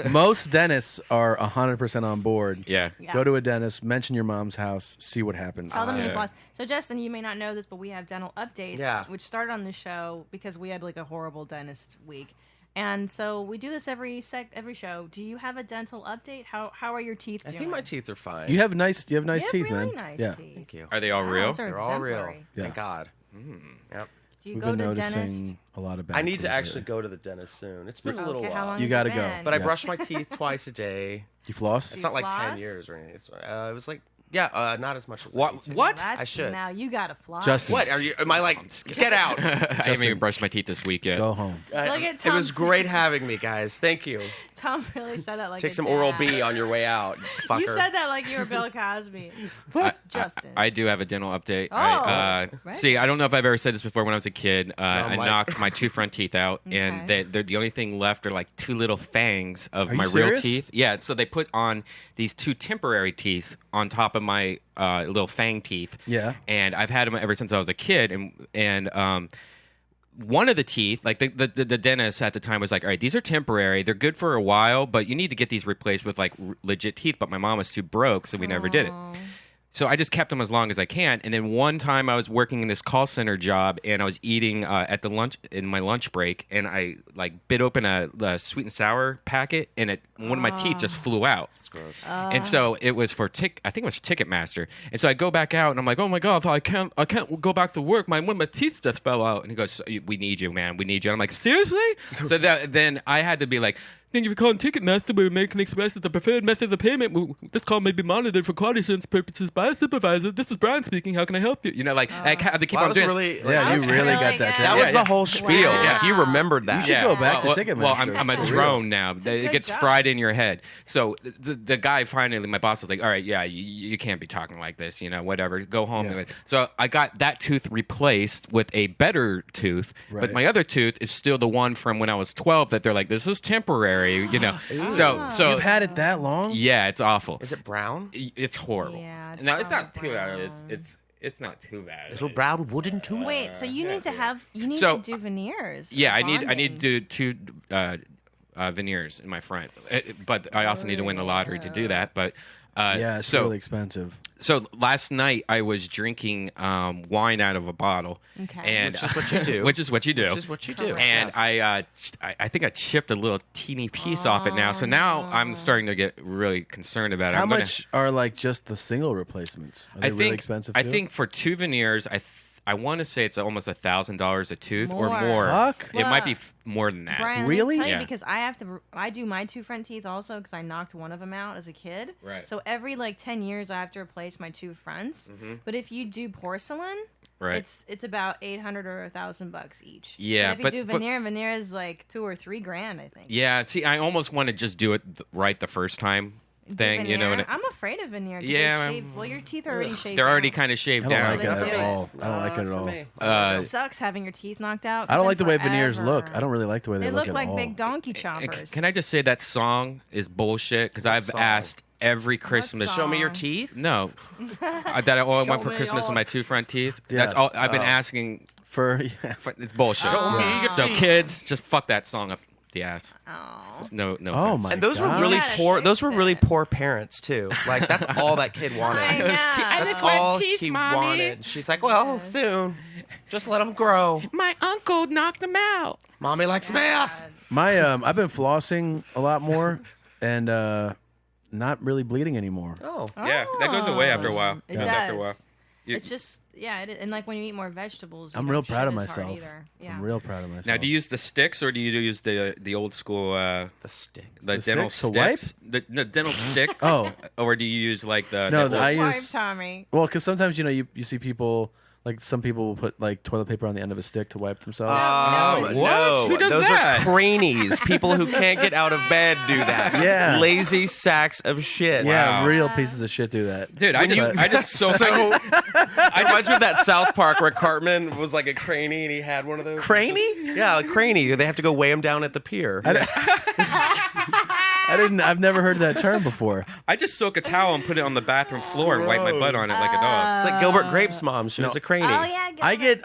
Most dentists are 100% on board. yeah. Yeah. Go to a dentist, mention your mom's house, see what happens. Tell them you Yeah. floss. So Justin, you may not know this, but we have dental updates, Yeah. which started on the show because we had like a horrible dentist week, and so we do this every show. Do you have a dental update? How are your teeth I doing? think my teeth are fine. You have nice You teeth, have really man. nice yeah. teeth. Thank you. Are they all Wow, real? those are They're all real. exemplary. Yeah. Thank God. Yep. Do you We've go been to noticing dentist? a lot of bad I need to teeth actually lately. go to the dentist soon. It's been a little Okay, how while. long You has gotta it go. been? But I Yeah. brush my teeth twice a day. You floss? It's not like 10 floss? years or anything. It was like, yeah, not as much as I What? need to. What? That's, I should. Now you gotta fly. Justin. What? Am I like, get out? I haven't even brushed my teeth this week yet. Go home. Look at It Tom was great saying- having me, guys. Thank you. Tom really said that like Take a some Oral dad. B on your way out, fucker. You said that like you were Bill Cosby. Justin. I do have a dental update. Oh, right? right. See, I don't know if I've ever said this before. When I was a kid, I Mike. knocked my 2 front teeth out, and Okay. they're the only thing left are like 2 little fangs of Are you my real serious? teeth. Yeah, so they put on these 2 temporary teeth on top of my little fang teeth. Yeah. and I've had them ever since I was a kid, and one of the teeth, like the dentist at the time was like, all right, these are temporary. They're good for a while, but you need to get these replaced with like legit teeth. But my mom was too broke, so we never did it. So I just kept them as long as I can. And then one time I was working in this call center job, and I was eating at the lunch in my lunch break, and I like bit open a sweet and sour packet, and one of my teeth just flew out. It's gross. And so it was for I think it was Ticketmaster. And so I go back out and I'm like, oh my God, I can't go back to work. One of my teeth just fell out. And he goes, we need you, man. We need you. And I'm like, seriously? So then I had to be like, then you're calling Ticketmaster, we make an express as the preferred method of payment. This call may be monitored for quality assurance purposes by a supervisor. This is Brian speaking. How can I help you? You know, like I had to keep Well, on that was doing. really, Yeah, That you was really really got that. good. that Yeah, was yeah. the whole spiel. Wow. You remembered that. should go back to well, Ticketmaster. I'm a For drone now. a It good gets job. fried in your head. So the guy finally, my boss was like, all right, yeah, you can't be talking like this, whatever. Go home. Yeah. So I got that tooth replaced with a better tooth, but Right. my other tooth is still the one from when I was 12 that they're like, this is temporary, So You've had it that long? yeah, it's awful. Is it brown? It's horrible. Yeah, it's no, it's not probably too bad. brown. It's not too bad. Little brown wooden tooth? Wait, so you need to have So, to do veneers. Yeah, for I need bonding. to do 2 veneers in my front, but I also need to win the lottery to do that. But Yeah, it's so really expensive. so last night I was drinking wine out of a bottle, Okay. and Which is what you do. which is what you do. Which is what you do. And Yes. I think I chipped a little teeny piece off it now. So now I'm starting to get really concerned about it. How I'm gonna- much are like just the single replacements? Are they I really think expensive I too? think for 2 veneers, I want to say it's almost $1,000 a tooth or More. more. Fuck. It might be Well, more than that. Brian, Really? Let me tell Yeah. you, because I do my 2 front teeth also because I knocked one of them out as a kid. Right. So every like 10 years I have to replace my 2 fronts. But if you do porcelain, Mm-hmm. Right. it's about $800 or $1,000 each. Yeah, And if you but- do veneer is like $2 or $3 grand, I think. Yeah, see, I almost want to just do it right the first time thing, Veneer, what I'm afraid of veneer. 'cause Yeah, they're shaved- well, your teeth are already shaved. they're already out. kind of I shaved don't down. like it they at do. all. I don't like it at all. It sucks having your teeth knocked out. I 'cause don't then like the way veneers look. forever- I don't really like the way They look look at like all. big donkey choppers. Can I just say that song is bullshit? Because I've song? asked every Christmas. song? Show me your teeth? No, that all I want Show for me Christmas your- is my 2 front teeth. Yeah. That's all I've been asking. For yeah. It's bullshit. Show me your So teeth. kids, just fuck that song up the ass. Oh. No Oh offense. my And those were God. really You gotta poor. Those fix were really it. poor parents too. Like that's all that kid wanted. I know. That's all he wanted. She's like, well, soon. Just let him grow. My uncle knocked him out. Mommy likes math. My I've been flossing a lot more and not really bleeding anymore. Oh. Yeah, that goes away after a while. It Goes does. after a while. You- It's just and like when you eat more vegetables. you I'm don't real proud of shit as hard myself. either. Yeah. I'm real proud of myself. Now, do you use the sticks or do you use the old school The stick. the The dental sticks to wipe? sticks? The dental sticks. Oh. Or do you use like the No, the I old- use Tommy. well, because sometimes you see people like some people will put like toilet paper on the end of a stick to wipe themselves. Oh, what? no. Who does Those that? are cranies. People who can't get out of bed do that. Yeah. Lazy sacks of shit. Yeah, Wow. real pieces of shit do that. Dude, I just So, it reminds me of that South Park where Cartman was like a cranny and he had one of those. Cranny? Yeah, a cranny. They have to go weigh him down at the pier. I've never heard that term before. I just soak a towel and put it on the bathroom floor and wipe my butt on it like a dog. It's like Gilbert Grape's mom. She was a cranny. Oh yeah.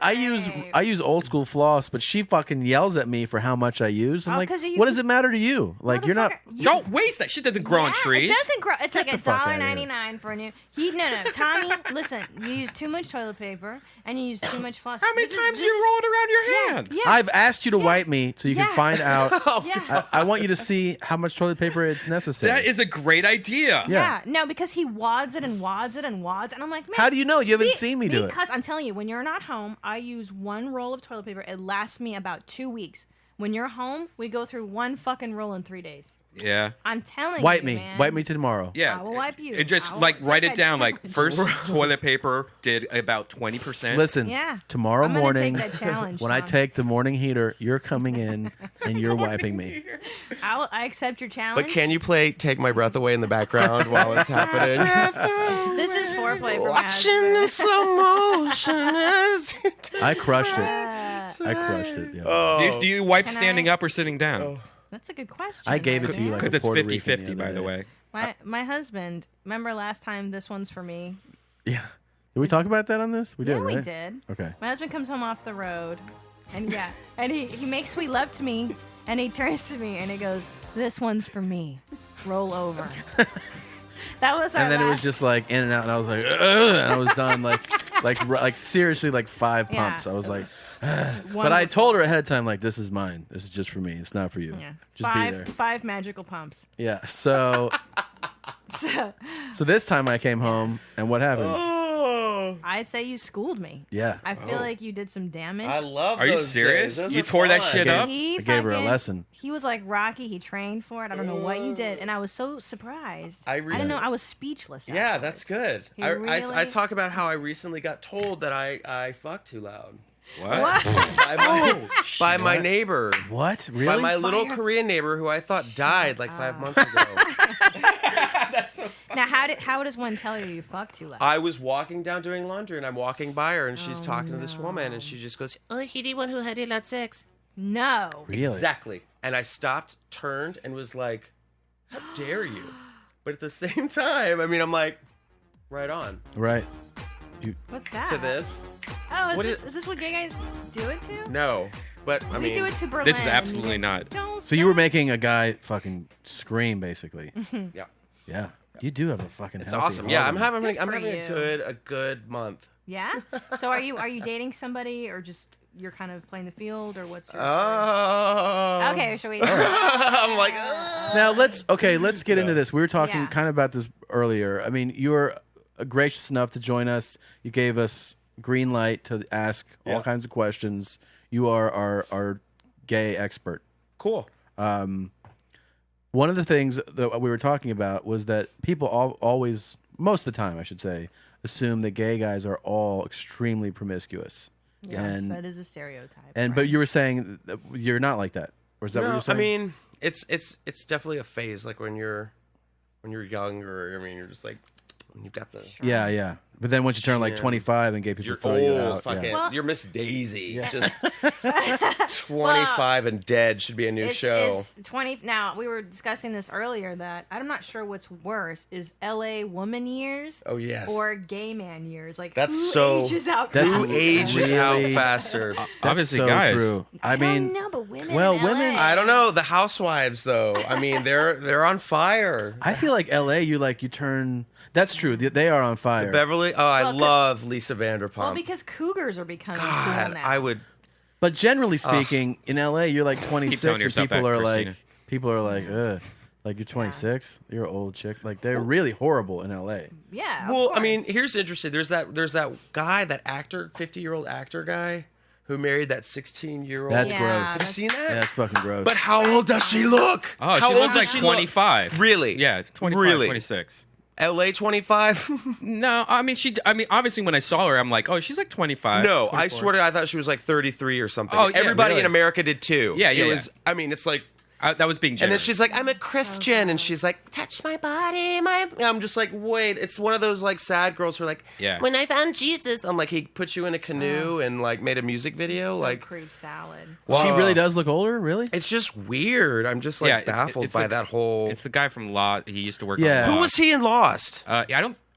I use old school floss, but she fucking yells at me for how much I use. I'm Oh, like, 'cause you- what does it matter to you? Like, you're not. Motherfucker, you- Don't waste that shit. Doesn't grow on trees. It doesn't grow. It's like the fuck outta here. $1.99 for a new. No, Tommy, listen. You use too much toilet paper and you use too much floss. How many times do you roll it around your hand? Yeah. I've asked you to wipe me so you can Yeah. find out. Yeah. I want you to see how much toilet paper is necessary. That is a great idea. Yeah. No, because he wads it and wads it and wads, and I'm like, man. How do you know? You haven't seen me do it. Because I'm telling you, when you're not home, I use one roll of toilet paper. It lasts me about 2 weeks. When you're home, we go through one fucking roll in 3 days. Yeah. I'm telling Wipe you, me. man. Wipe me tomorrow. Yeah. I will wipe you. It just I will like take write it that down. Like challenge. first toilet paper did about 20%. Listen, Yeah. tomorrow I'm gonna morning, take that challenge, when I Tom. take the morning heater, you're coming in and you're wiping me. I accept your challenge. But can you play "Take My Breath Away" in the background while it's happening? This is foreplay for Watching the slow motion as I crushed it. I crushed it. Yeah. Do you wipe Can standing I- up or sitting down? That's a good question. I gave it to you like Because a it's Puerto 50-50, Rican the by other the day. way. My husband. Remember last time? This one's for me. Yeah. Did we talk about that on this? We did, Yeah, right? we did. Okay. My husband comes home off the road, and he makes sweet love to me, and he turns to me and he goes, "This one's for me. Roll over." That was our And then it was last- just like in and out, and I was like, ugh, and I was done like seriously like 5 Yeah. pumps. I was like, but wonderful. I told her ahead of time like, this is mine. This is just for me. It's not for you. Yeah. Just be there. Five magical pumps. Yeah. So So this time I came home, and what happened? I'd say you schooled me. Yeah. I feel like you did some damage. I love. Are you those serious? days. Those You are tore that fun. shit up? I gave her a lesson. He was like Rocky. He trained for it. I don't know what you did, and I was so surprised. I don't know. I was speechless. Yeah, afterwards. that's good. He I really- talk about how I recently got told that I fucked too loud What? by my neighbor. What? Really? By my little Korean neighbor who I thought died like 5 months ago. Now, how does one tell you fuck too loud? I was walking down doing laundry and I'm walking by her and she's talking to this woman and she just goes, "Oh, he did one who had a lot of sex." No. Really? Exactly. And I stopped, turned, and was like, "How dare you?" But at the same time, I mean, I'm like, right on Right. What's that? to this. Oh, What is this what gay guys do it to? No, but I We mean, do it to Berlin. This is and you absolutely guys not. don't So you were stop. making a guy fucking scream, basically. yeah, Yeah. You do have a fucking. it's healthy awesome. Yeah, heart. I'm having Good I'm for having you. a good month. Yeah. So are you dating somebody or just you're kind of playing the field or what's your story? Oh, Okay, shall we? I'm like, "Ugh." Now let's get into this. We were talking Yeah. kind of about this earlier. I mean, you were gracious enough to join us. You gave us green light to ask all Yeah. kinds of questions. You are our gay expert. Cool. One of the things that we were talking about was that people always, most of the time, I should say, assume that gay guys are all extremely promiscuous. Yes, And- that is a stereotype. But you were saying that you're not like that, or is that what No, you're I saying? mean, it's definitely a phase. Like when you're younger. I mean, you're just like, you've got the. yeah. But then once you turn like Yeah. 25 and gay people You're throw you old, out, fucking. yeah. Well- You're Miss Daisy. Just 25 and dead should be a new show. It's 20. Now we were discussing this earlier that I'm not sure what's worse is LA woman years Oh yes. or gay man years. Like That's who so- ages out That's Who faster? ages really- out faster? That's Obviously, so guys. true. I don't mean, know, but women. well, in women- LA. I don't know. The housewives, though. I mean, they're on fire. I feel like LA, you turn. That's true. They are on fire. Beverly. Oh, I Well, 'cause- love Lisa Vanderpump. Well, because cougars are becoming cool God, now. I would. But generally speaking, in LA, you're like 26, telling and yourself people that, are Christina. like, ugh, like you're 26, you're an old chick. Like they're really horrible in LA. Yeah. of Well, I mean, course. here's interesting. There's that guy, that actor, 50-year-old actor guy, who married that 16-year-old. That's Yeah, gross. Have you that's- seen that? Yeah, that's fucking gross. But how old does she look? Oh, How she old looks does like she 25. Look? Really? Yeah, 25, Really? 26. LA 25? No, I mean obviously when I saw her, I'm like, oh, she's like 25. No, I 24. swear to God, I thought she was like 33 or something. Oh, yeah, Everybody really? in America did too. Yeah, yeah, It was. I mean, it's like That was being And generous. then she's like, I'm a Christian. And she's like, touch my body. I'm just like, wait. It's one of those like sad girls who are like, Yeah. when I found Jesus. I'm like, he put you in a canoe and like made a music video. So like, creep salad. She really does look older, really? it's just weird. I'm just like Yeah, baffled it's by the- that whole. It's the guy from Lost. He used to work Yeah. on Who was he in Lost?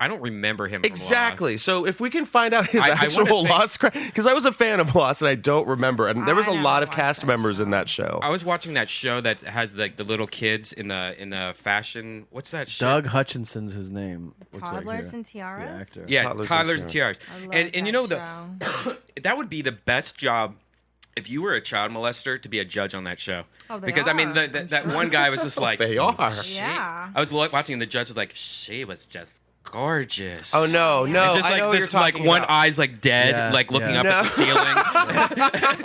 I don't remember him from Exactly. Lost. So if we can find out his I actual wanna think- Lost, because I was a fan of Lost and I don't remember, and there was a I never lot of watched cast that members show. in that show. I was watching that show that has like the little kids in the fashion. What's that show? Doug Hutchinson's his name. looks like Toddlers here. and Tiaras? The actor. Yeah, Toddlers Toddlers and and Tiaras. I love And you that know show. that would be the best job if you were a child molester to be a judge on that show. Oh, they because I mean are, that I'm that sure. one guy was just like They are. Yeah. I was watching and the judge was like, she was just gorgeous. Oh no, no! And just I like know what this, you're talking like one about. eye's like dead, Yeah, like looking yeah. up at the ceiling,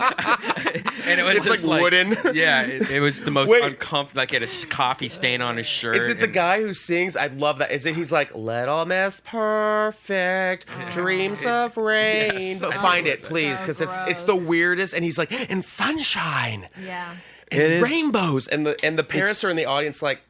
and it was It's just like wooden. Yeah, it was the most Wait. uncomfortable. Like he had a coffee stain on his shirt. Is it the and- guy who sings? I love that. Is it? He's like, "Little Miss Perfect, dreams of rain." But find it, so please, because it's the gross. weirdest. And he's like, "And sunshine, Yeah. and It is- rainbows," and the parents are in the audience like.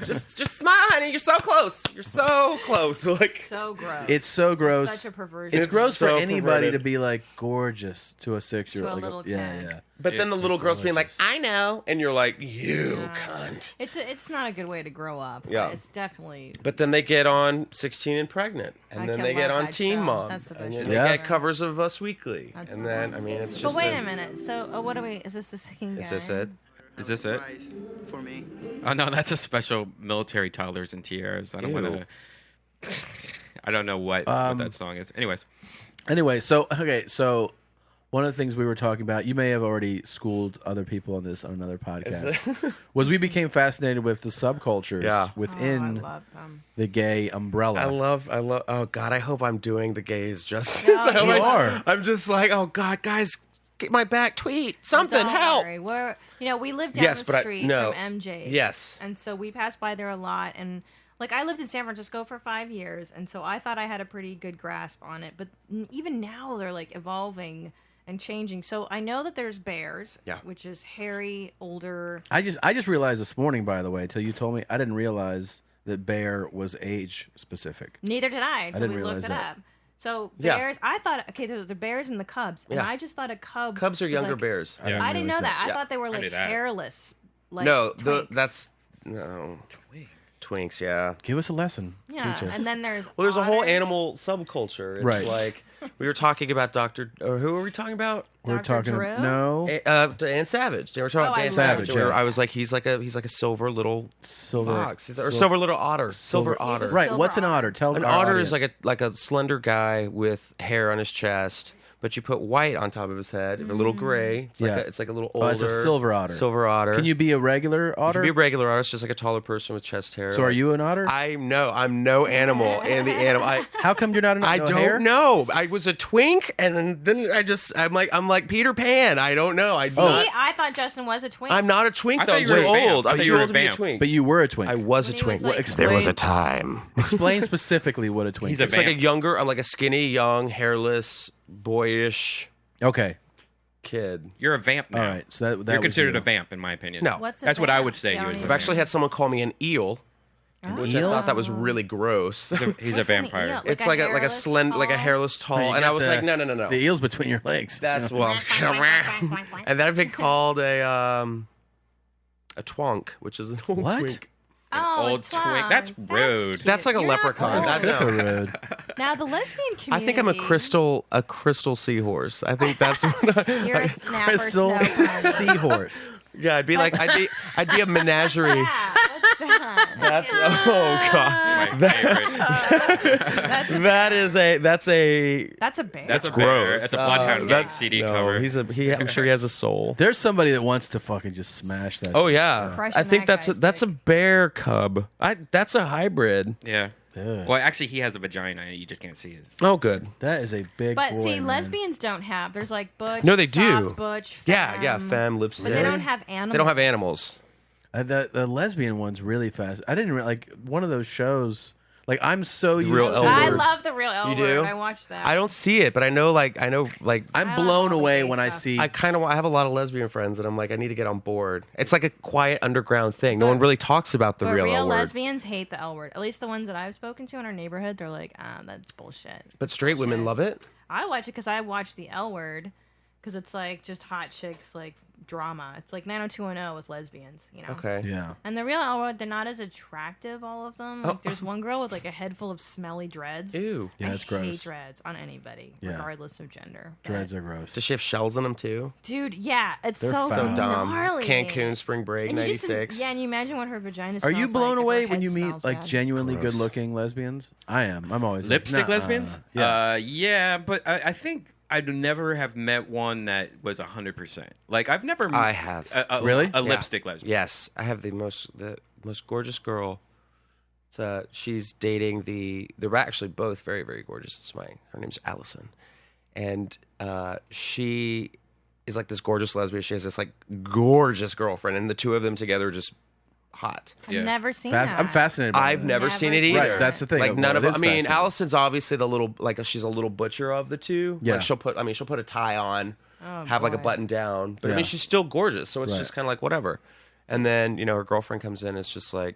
just smile, honey. You're so close. You're so close. Like So gross. It's so gross. Such a perversion. It's gross for so anybody perverted. to be like gorgeous to a 6-year-old. To a like, little yeah, kid. yeah. But then the little girl's being like, I know. And you're like, you Yeah. cunt. It's not a good way to grow up. Yeah. It's definitely. But then they get on 16 and Pregnant. And I then can they get love on that Teen show. Mom. That's the best and show then they ever. get covers of Us Weekly. That's and the then, best. I mean, it's But just wait a minute. So what are we? Is this the singing guy? Is this it? Is this it? For me. Oh no, that's a special military toddlers and tiaras. I don't want Ew. to. I don't know what that song is. Anyways, Anyway, so one of the things we were talking about, you may have already schooled other people on this on another podcast, was we became fascinated with the subcultures Yeah. within Oh, I love them. the gay umbrella. I love, oh God, I hope I'm doing the gays justice. No, I hope you I- are. I'm just like, oh God, guys, get my back, tweet, something, Don't help. worry. We live down Yes, the but street no. from MJ's. Yes. And so we pass by there a lot. And like I lived in San Francisco for 5 years, and so I thought I had a pretty good grasp on it. But even now they're like evolving and changing. So I know that there's Bears, Yeah. which is hairy, older. I just realized this morning, by the way, till you told me, I didn't realize that bear was age specific. Neither did I until didn't we looked realize it that. up. So Yeah. Bears, I thought there's the Bears and the Cubs, and Yeah. I just thought a cub. Cubs are was younger like- bears. Yeah. I didn't know that. I Yeah. thought they were knew like that. hairless. Like No, twinks. no. Twinks, yeah. Give us a lesson. Yeah, Teach us. and then there's Well, there's a whole otters. animal subculture. It's Right. like we were talking about Dr. Or who were we talking about? We're Dr. talking Drew? no Dan Savage. They were talking about Oh, I Dan love Savage. him. And I was like, he's like a silver little silver fox, or silver little otter. Silver otter. He's a Right. silver What's an otter. otter? Tell An our otter is audience. like a slender guy with hair on his chest, but you put white on top of his head, a little gray. It's like Yeah. it's like a little Oh, older. it's a silver otter. Silver otter. Can you be a regular You otter? can be a regular otter. It's just like a taller person with chest hair. So are Like- you an otter? I'm no animal in the animal. How come you're not an I no don't hair? know. I was a twink, and then I'm like Peter Pan. I don't know. See, I thought Justin was a twink. I'm not a twink I though. thought I'm you were too a vamp. old. I I'm thought too you were old a to be a vamp. twink. But you were a twink. I was a When he twink. was, like- There was a Explain- time. Explain specifically what a twink He's a is. It's like a vamp. younger, like a skinny, young, hairless, boyish Okay. kid. You're a vamp now. All right. So that You're was considered you. a vamp, in my opinion. No. What's a That's what I vamp? would say. See, I You don't as a I've even- vamp. actually had someone call me an eel, which Eel? I thought that was really gross. He's a What's an vampire. eel? It's like a hairless, slend, like a tall? hairless tall, You and got I was the- like, no. The eel's between your legs. That's You know? well, and then I've been called a twonk, which is an old What? twink. Oh, old a twink. That's rude. cute. That's like a You're not leprechaun. old. That- Sick no. of rude. Now the lesbian community. I think I'm a crystal seahorse. I think that's what You're a snapper Crystal snow cone. seahorse. yeah. I'd be a menagerie. Yeah, what's that? That's oh god. My favorite. That's a That's a bear. That's a gross. bear. That's a Bloodhound Gang That's CD no, cover. I'm sure he has a soul. There's somebody that wants to fucking just smash that. Oh yeah, Crushing I think that that's a, guy's that's a dick. bear cub. That's a hybrid. Yeah. Ugh. Well, actually, he has a vagina. You just can't see his. Oh good. That is a big But boy, see, man. lesbians don't have. There's like butch. No, they soft do. Butch. Yeah, femme, femme lipstick. But they don't have animals. They don't have animals. The lesbian one's really fast. I didn't like one of those shows. Like I'm so used real to. L Word. I love the real L You Word. do? I watched that. I don't see it, but I know like I'm I love blown all the away gay when I stuff. see. I have a lot of lesbian friends, and I'm like, I need to get on board. It's like a quiet underground thing. No one really talks about the But real real L Word. lesbians hate the L Word. At least the ones that I've spoken to in our neighborhood, they're like, that's bullshit. But straight women love it. I watch it because I watch the L Word because it's like just hot chicks like drama. It's like 90210 with lesbians, you know. Okay. Yeah. And the real L Word, they're not as attractive, all of them. Like, there's one girl with like a head full of smelly dreads. Ew. Yeah, I it's hate gross. dreads on anybody, Yeah. regardless of gender. But- Dreads are gross. Does she have shells in them too? Dude, yeah, it's They're so, foul. So dumb. gnarly. Cancun spring break And you just- '96. yeah, and you imagine what her vagina Are smells you blown like if away her when head you meet smells like bad. genuinely Gross. good-looking lesbians? I am. I'm always like, Lipstick "Nuh-uh." lesbians? Yeah. Yeah, but I think I'd never have met one that was 100%. Like I've never. I have. Really? A Yeah. lipstick lesbian. Yes, I have the most gorgeous girl. She's dating they're actually both very, very gorgeous. It's mine. Her name's Allison, and she is like this gorgeous lesbian. She has this like gorgeous girlfriend, and the two of them together are just hot. I've Yeah. never seen that. I'm fascinated by I've that. never Never seen it seen either. Right, that's the thing. Like Well, none it of is them. I mean, fascinating. Allison's obviously the little like she's a little butcher of the two. Yeah. Like she'll put a tie on, Oh, have like a boy. button down, but I Yeah. mean she's still gorgeous, so it's Right. just kind of like whatever. And then her girlfriend comes in, it's just like,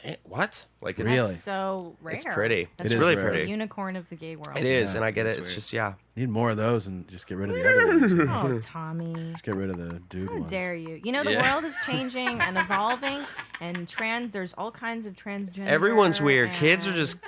damn, what? Like it's, Really? That's so rare. It's pretty. That's It is really rare. the pretty. unicorn of the gay world. It is, Yeah, and I get it. that's It's weird. just yeah. Need more of those and just get rid of the other ones. Oh, Tommy. Just get rid of the dude How ones. dare you? You know, the Yeah. world is changing and evolving, and there's all kinds of transgender. Everyone's weird. Kids are and- just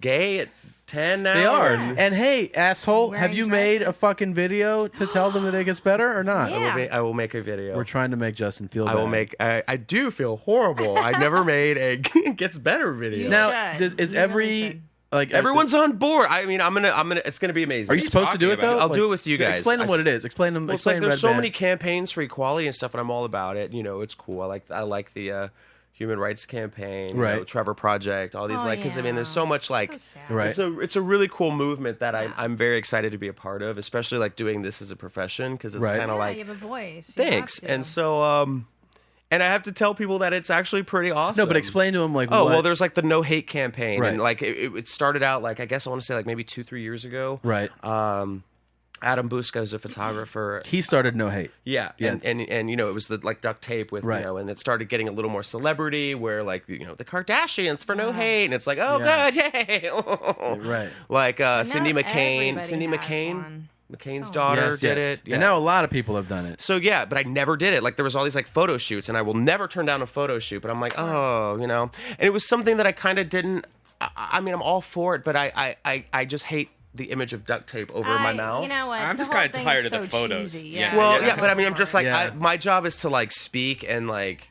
gay at 10 now. They are. and And hey, asshole, have Wearing you made a dresses. fucking video to tell them that it gets better or not? Yeah. I will make a video. We're trying to make Justin feel I bad. will make. I do feel horrible. I never made a gets better video. You Now, should. is You every really should. like Everyone's on board. I mean, I'm gonna. It's gonna be amazing. Are you supposed to do it talking though? about? I'll do it with you guys. Explain them what it is. Explain them. Well, it's like explain there's so Redban. many campaigns for equality and stuff, and I'm all about it. It's cool. I like the human rights campaign, Right. Trevor Project, all these Oh, because I mean, there's so much like. So sad. Right. It's a really cool movement that I'm very excited to be a part of, especially like doing this as a profession because it's Right. kind of Yeah, like you have a voice. You have thanks. to. And so and I have to tell people that it's actually pretty awesome. No, but explain to them like. Oh what, well, there's like the no hate campaign, Right. and like it started out like I guess I want to say like maybe 2-3 years ago. right. Adam Busca is a photographer. He started No Hate. Yeah, Yeah. and it was the like duct tape with Right. and it started getting a little more celebrity where like the Kardashians for no hate, and it's like oh Yeah. god, yay, Right. like Now Cindy McCain, everybody Cindy has McCain, one. McCain's So daughter Yes, did yes. it, yeah. And now a lot of people have done it. So yeah, but I never did it. Like there was all these like photo shoots, and I will never turn down a photo shoot. But I'm like, and it was something that I kind of didn't. I mean, I'm all for it, but I just hate the image of duct tape over my mouth. You know what? I'm The just whole kinda thing tired is of the so photos. cheesy. Yeah. Well, Yeah. yeah, but I mean, I'm just like, Yeah. my job is to like speak and like,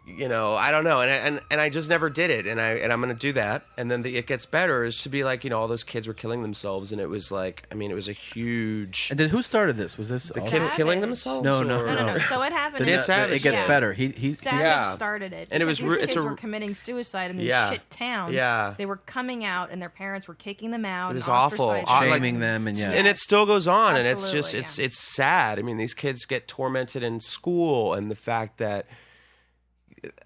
I don't know, and I just never did it, and I'm gonna do that, and then It Gets Better is to be like, all those kids were killing themselves, and it was like, I mean, it was a huge. And then who started this? Was this The also- kids killing Savage. themselves? No, no, or- No. So what happened? Did is- Savage It gets Yeah. better. He Savage Yeah. started it, And it because was these it's kids a- were committing suicide in these Yeah. shit towns. Yeah. They were coming out, and their parents were kicking them out. It was and awful. ostracizing Like- shaming them and yeah. And it still goes on, and it's Absolutely, just yeah. it's sad. I mean, these kids get tormented in school, and the fact that.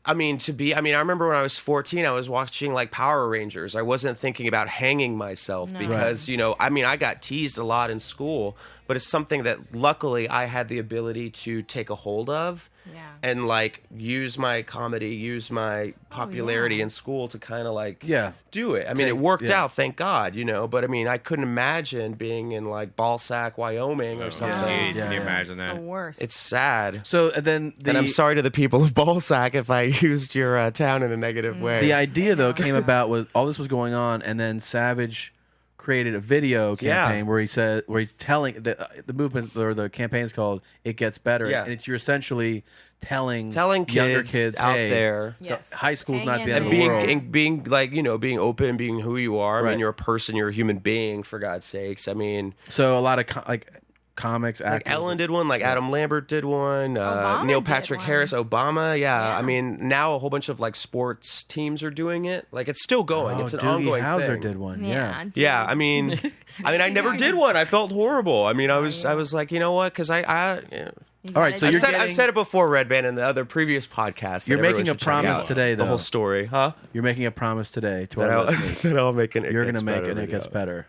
I remember when I was 14, I was watching like Power Rangers. I wasn't thinking about hanging myself because, I got teased a lot in school, but it's something that luckily I had the ability to take a hold of Yeah. and like use my comedy, use my popularity yeah. in school to kind of like Yeah. do it. I mean, it worked yeah. out, thank God, but I mean, I couldn't imagine being in like Ballsack, Wyoming or something. Jeez, Yeah, can you yeah. imagine It's the that? worst. It's sad. So and then And I'm sorry to the people of Ballsack if I used your town in a negative way. the idea though came about was all this was going on, and then Savage created a video campaign where he's telling the movement or the campaign is called "It Gets Better," Yeah. and you're essentially telling Telling younger kids kids out hey, there. Yes. high school's Hang not in the end of And the world. being like, being open, being who you are. I Right. mean, you're a person, you're a human being, for God's sakes. I mean, So a lot of comics, like actors. Ellen did one, like Adam Lambert did one, Obama Neil did Patrick one. Harris, Obama. Yeah. Yeah. I mean, now a whole bunch of like sports teams are doing it. Like it's still going. Oh, it's an Doogie ongoing Howser thing. did one. yeah. Yeah. Yeah, I mean, I never did one. I felt horrible. I mean, I was like, you know what? Because All right, so I've you're I've said it before, Redban, in the other previous podcast. You're that making everyone a should check promise out. today, The though. whole story, huh? You're making a promise today to That our I'll, listeners. that I'll make it. You're going to make better it, and it video. gets better.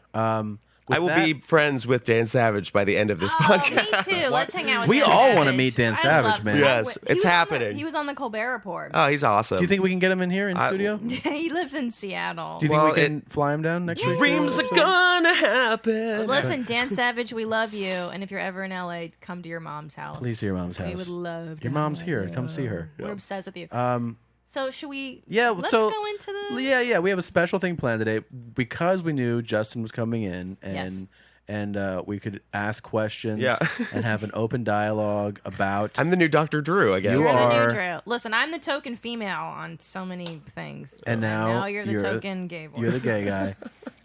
I will be friends with Dan Savage by the end of this podcast. Me too. Let's hang out with We Dan all Savage. wanna meet Dan I Savage, love- man. Yes, He it's was on happening. he was on the Colbert Report. Oh, he's awesome. Do you think we can get him in here in studio? Do He lives in Seattle. you think Well, we can fly him down next week? dreams are gonna happen? Listen, Dan Savage, we love you, and if you're ever in LA, come to your mom's house. Please to your mom's We house. would love. Your to mom's have here. you. Come see her. We're obsessed with you. So should we? Yeah, Let's so go into the. yeah. We have a special thing planned today because we knew Justin was coming in, Yes. and we could ask questions Yeah. and have an open dialogue about. I'm the new Dr. Drew, I guess. You You're the are- new Drew. Listen, I'm the token female on so many things, And now you're the you're- token gay voice. You're the gay guy.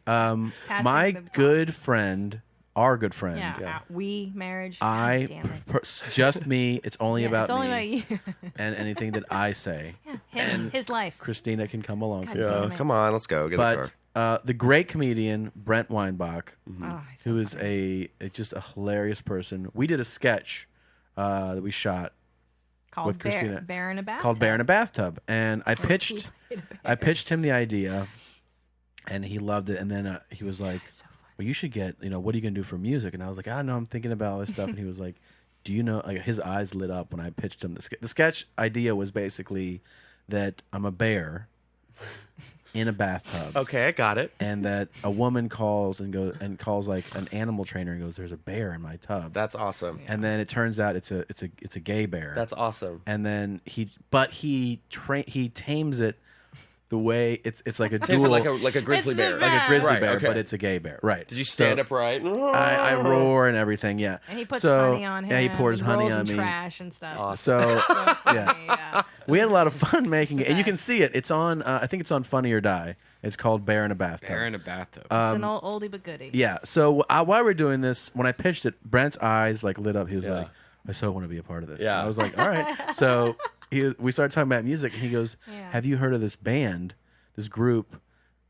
Passing My the baton. good friend, our good friend. Yeah, we marriage. I God damn it. just me. It's only Yeah, about it's only me about you. and anything that I say. Him, his life. Christina can come along. God sometime. damn Yeah, it. come on, let's go. Get the car. But the great comedian Brent Weinbach, Oh, he's so who is funny. just a hilarious person. We did a sketch that we shot called with Christina Bear in a Bathtub. called Bear in a Bathtub, and I pitched played a bear. I pitched him the idea, and he loved it. And then he was like, So funny. "Well, you should get what are you gonna do for music?" And I was like, "I don't know. I'm thinking about all this stuff." And he was like, "Do you know?" Like his eyes lit up when I pitched him the sketch idea was basically that I'm a bear in a bathtub. Okay, I got it. And that a woman calls like an animal trainer and goes, "There's a bear in my tub." That's awesome. And then it turns out it's a gay bear. That's awesome. And then he tames it the way it's like a Tames dual it like a grizzly It's the bear. best. like a grizzly Right, bear, okay. but it's a gay bear. Right. Did you stand So upright? I roar and everything. Yeah. And he puts So- honey on him. Yeah, he pours and honey rolls on in me. trash and stuff. So So funny, yeah. yeah. we had a lot of fun making It's it, the and you can best. see it. It's on. I think it's on Funny or Die. It's called Bear in a Bathtub. Bear in a bathtub. It's an oldie but goodie. Yeah. So while we're doing this, when I pitched it, Brent's eyes like lit up. He was Yeah. like, "I so want to be a part of this." Yeah. And I was like, "All right." So we started talking about music, and he goes, Yeah. "Have you heard of this band, this group,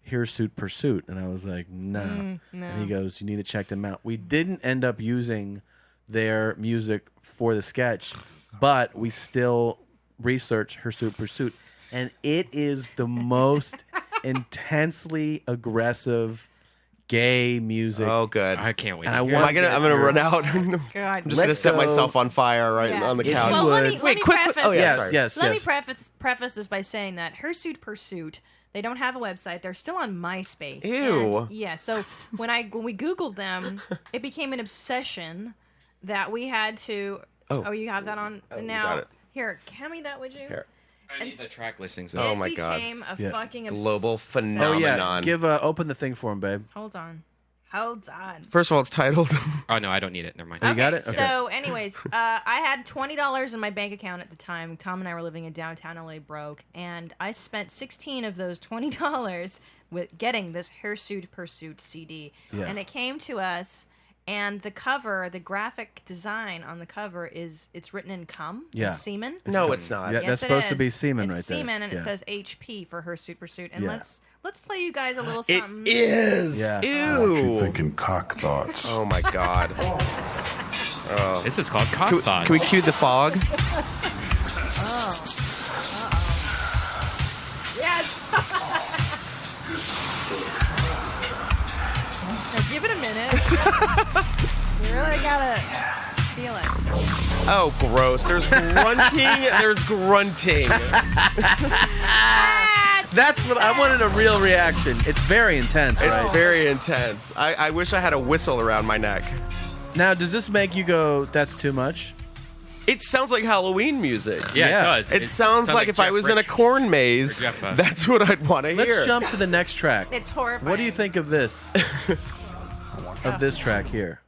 Hirsute Pursuit?" And I was like, "No." no. And he goes, "You need to check them out." We didn't end up using their music for the sketch, but we still researched Hirsute Pursuit, and it is the most intensely aggressive gay music. Oh, good. I can't wait. And to I hear want- it. I'm gonna run out. God. I'm just gonna Let's set go. myself on fire right Yeah. on the If couch. you Well, let would- me, Wait, let me quick- preface. oh, yeah, yes, sorry. yes, Let me yes. preface this by saying that Hirsute Pursuit, they don't have a website. They're still on MySpace. Ew. And, yeah. So when we Googled them, it became an obsession that we had to. Oh. you have that on you now. got it. Here, hand me that, would you? Here. I need the track listings. Oh It my God. became a Yeah. fucking Global obsession. Oh yeah, phenomenon. give open the thing for him, babe. Hold on. Hold on. First of all, it's titled. Oh no, I don't need it. Never mind. You got it? Okay. So, anyways, I had $20 in my bank account at the time. Tom and I were living in downtown LA broke, and I spent 16 of those $20 with getting this Hirsute Pursuit CD. Yeah. And it came to us, and the cover, the graphic design on the cover it's written in cum. Yeah. It's semen. No, it's not. Yeah, Yes, that's it supposed to is. be semen It's right there. semen, and Yeah. it says HP for Hirsute Pursuit. And Yeah. let's play you guys a little It something. is. Yeah. You Ew. thinking cock thoughts. Oh my God. This is called Cock Can, Thoughts. can we cue the fog? Yes. Now give it a minute. You really gotta feel it. Oh, gross. There's grunting. There's grunting. That's what I wanted, a real reaction. It's very intense, It's right? very intense. I wish I had a whistle around my neck. Now, does this make you go, "That's too much"? It sounds like Halloween music. Yeah, Yeah. it does. It sounds like if I Jeff was in a Bridges. corn maze, Or Jeff, that's what I'd want to Let's hear. jump to the next track. It's horrifying. What do you think of this? Of this track here?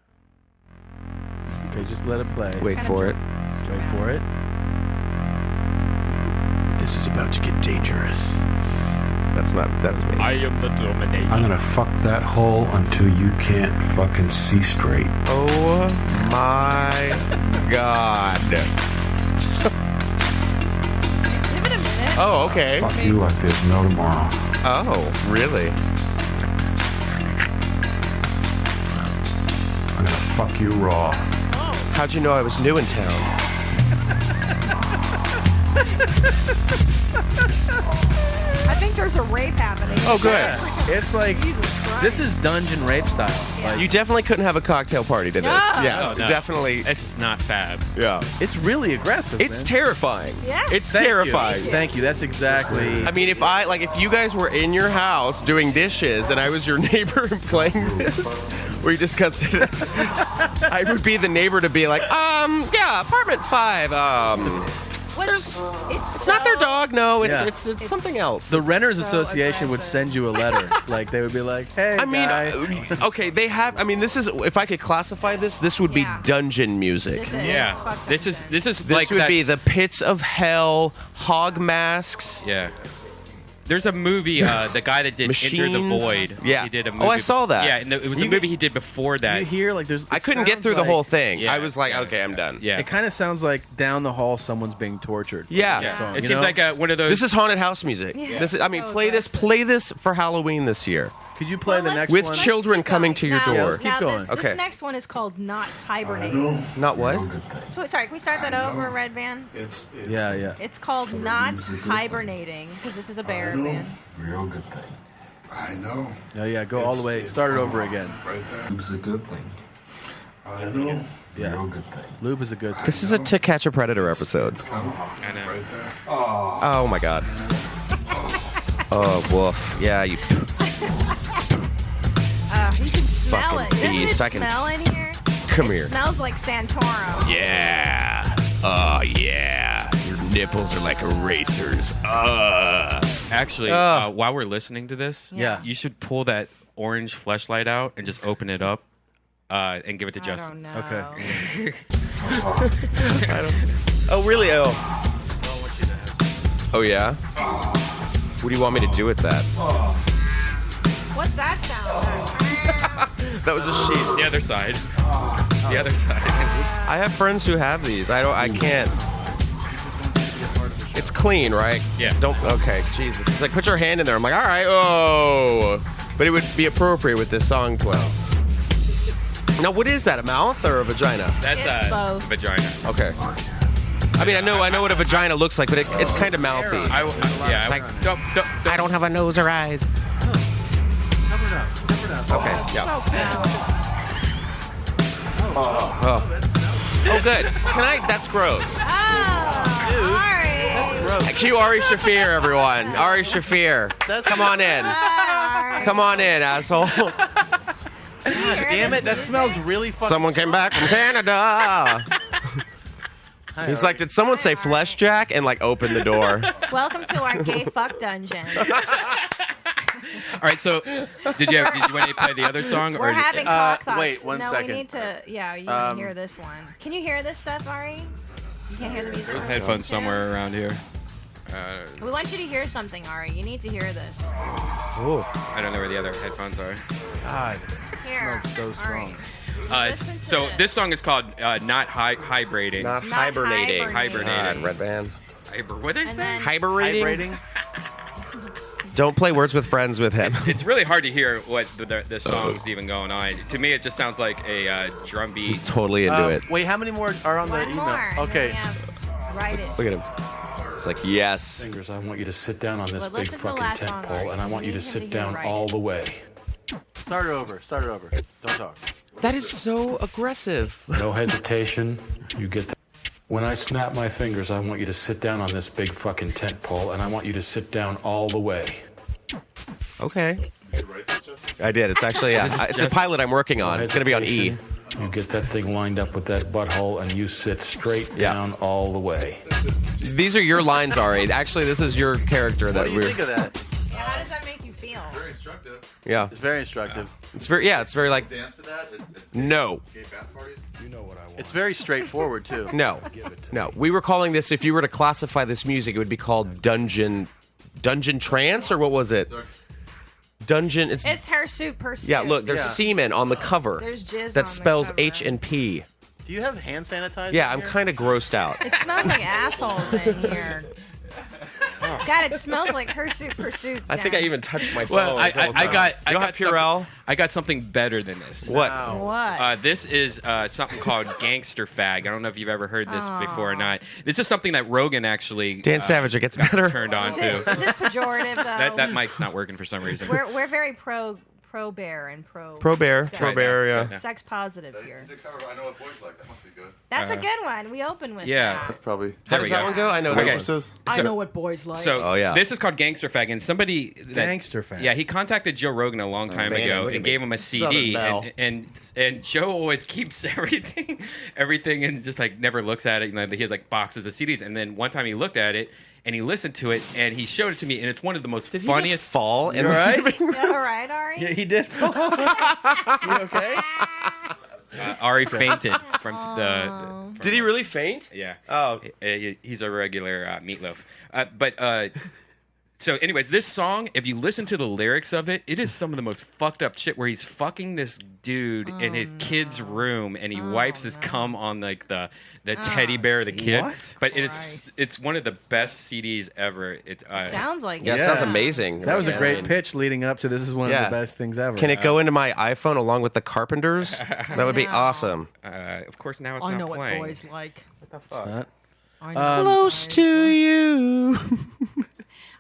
Okay, just let it play. Wait for it. Just wait for it. This is about to get dangerous. That was me. I am the dominator. I'm gonna fuck that hole until you can't fucking see straight. Oh my God. Give it a minute. Oh, okay. Fuck you like there's no tomorrow. Oh, really? I'm gonna fuck you raw. How'd you know I was new in town? I think there's a rape happening. Oh, good. It's like Jesus Christ. this is dungeon rape style. Yeah. Like, You definitely couldn't have a cocktail party to this. No. Yeah, No. definitely. This is not fab. Yeah. it's really aggressive. It's man. terrifying. Yeah. It's Thank you. terrifying. Thank you. That's exactly. I mean, if you guys were in your house doing dishes and I was your neighbor and playing this, we discussed it. I would be the neighbor to be like, yeah, apartment 5, it's not their dog, no, it's something else. The Renters so Association would aggressive. send you a letter. Like they would be like, "Hey, I mean, guy." okay, this is, if I could classify this would be Yeah. dungeon music. This Yeah. fuck This is This like would be that's- the pits of hell, hog masks. Yeah. There's a movie, the guy that did Enter the Machines. Void. Yeah. He did a Oh, movie. I saw that. Yeah, and it was the You- movie he did before that. You hear like there's. I it couldn't get sounds through the like- whole thing. Yeah. I was like, okay, I'm done. Yeah. It kind of sounds like down the hall someone's being tortured. Yeah. Yeah. Song, It you seems know? like one of those. This is haunted house music. Yeah. This is, I mean, So play this for Halloween this year. Could you play the next With one? children coming to your Now- door. Yeah, let's keep now going. This Okay. next one is called Not Hibernating. Not what? So, sorry, can we start that over, Redban? It's Yeah, yeah. It's called Not Hibernating, because this is a bear band. Real good thing. I know. No, yeah. Go all the way. It's Start it over again. Right there. It's a good thing. I know. Yeah. Real good thing. Lube is a good. This is a To Catch a Predator episode. It's coming. I know. Right there. Oh my god. Oh, woof. Yeah, you. You can smell Fucking it. Doesn't beast. it I can- smell in here? Come It here. smells like Santorum. Yeah. Oh yeah. Your nipples are like erasers. Actually, while we're listening to this, Yeah. you should pull that orange fleshlight out and just open it up and give it to I Justin. don't know. Okay. Oh really? Oh. Oh yeah. What do you want me to do with that? What's that sound? That was a sheep. The other side. The other side. I have friends who have these. I can't. It's clean, right? Yeah. Don't. Okay. Jesus. It's like put your hand in there. I'm like, all right. Oh. But it would be appropriate with this song playing. Now, what is that? A mouth or a vagina? That's It's both. vagina. Okay. I mean, I know what a vagina looks like, but it's kind of mouthy. Yeah. It's like, I don't have a nose or eyes. Okay. Yeah. So foul. Oh, good. Can I? That's gross. Oh, Ari. Cue Ari Shafir, everyone. Ari Shafir. Come on in. Ari. Come on in, asshole. Damn it! That smells really fucking. Someone came back from Canada. He's like, did someone say flesh jack? And like open the door. Welcome to our gay fuck dungeon. All right, so did you want to play the other song? We're having cock thoughts. wait, one no, second. we need to. Yeah, you can hear this one. Can you hear this stuff, Ari? You can't hear the music. There's headphones somewhere around here. We want you to hear something, Ari. You need to hear this. Oh I don't know where the other headphones are. God. Here. Smells so strong. Listen to So this song is called "Not Hibernating." Not Not hibernating. hibernating. God, Redban. What did I And say? then Hibernating? Vibrating. Don't play words with friends with him. It's really hard to hear what the song's even going on. To me, it just sounds like a drum beat. He's totally into it. Wait, how many more are on the one email? more. and then Okay. we have- Write it. Look at him. It's like, yes. Fingers, I want you to sit down on this But big listen to the fucking last tent song, pole, Ari. and I want you You to need sit him to hear down right. all the way. Start it over. Start it over. Don't talk. That is so aggressive. No hesitation. You get that. When I snap my fingers, I want you to sit down on this big fucking tent pole, and I want you to sit down all the way. Okay. I did. It's actually, it's a pilot I'm working on. It's going to be on E. Hesitation. You get that thing lined up with that butthole, and you sit straight Yeah. down all the way. These are your lines, Ari. Actually, this is your character What that do you we're. think of that? How does that make you feel? Very instructive. Yeah. It's very instructive. It's very like. Dance to that? No. Gay bath parties? It's very straightforward too. No. No. We were calling this, if you were to classify this music, it would be called dungeon trance, or what was it? Dungeon. It's hirsute pursuit. Yeah, look, there's Yeah. semen on the cover. There's jizz on that the spells cover. H and P. Do you have hand sanitizer? Yeah, in I'm here? kind of grossed out. It smells like assholes in here. God, it smells like Pursuit. I think I even touched my phone. Well, I got Purell. I got something better than this. What? What? This is something called Gangster Fag. I don't know if you've ever heard this before or not. This is something that Rogan actually Dan Savage, it gets got better. turned on Is to. this pejorative though? That mic's not working for some reason. We're very pro bear and pro Bear, sex. pro bear, yeah. Sex positive here. The cover, I know what boys like. That must be good. That's a good one. We open with Yeah. that. Probably. How There does we that go. one go? I know Okay. that one. Says. I know what boys like. So Oh, yeah. this is called Gangster Fag, and somebody Gangster Fag. Yeah, he contacted Joe Rogan a long time man, ago look at and me. gave him a Southern CD, Belle. and Joe always keeps everything, and just like never looks at it. You know, he has like boxes of CDs, and then one time he looked at it and he listened to it and he showed it to me, and it's one of the most Did he just funniest. fall in You all right? Yeah, all right, Ari. Yeah, he did. You okay? Ari fainted from Did he really faint? Yeah. Oh. He's a regular meatloaf. So, anyways, this song, if you listen to the lyrics of it, it is some of the most fucked up shit where he's fucking this dude in his kid's room and he wipes his cum on like the teddy bear of the kid. What? But it's one of the best CDs ever. It Sounds like Yeah, it. sounds amazing. That was a Yeah. great pitch leading up to this is one of Yeah. the best things ever. Can it go into my iPhone along with the Carpenters? That would be No. awesome. of course, now it's I not know playing. what boys like. Not? I know what Close boys to like. you.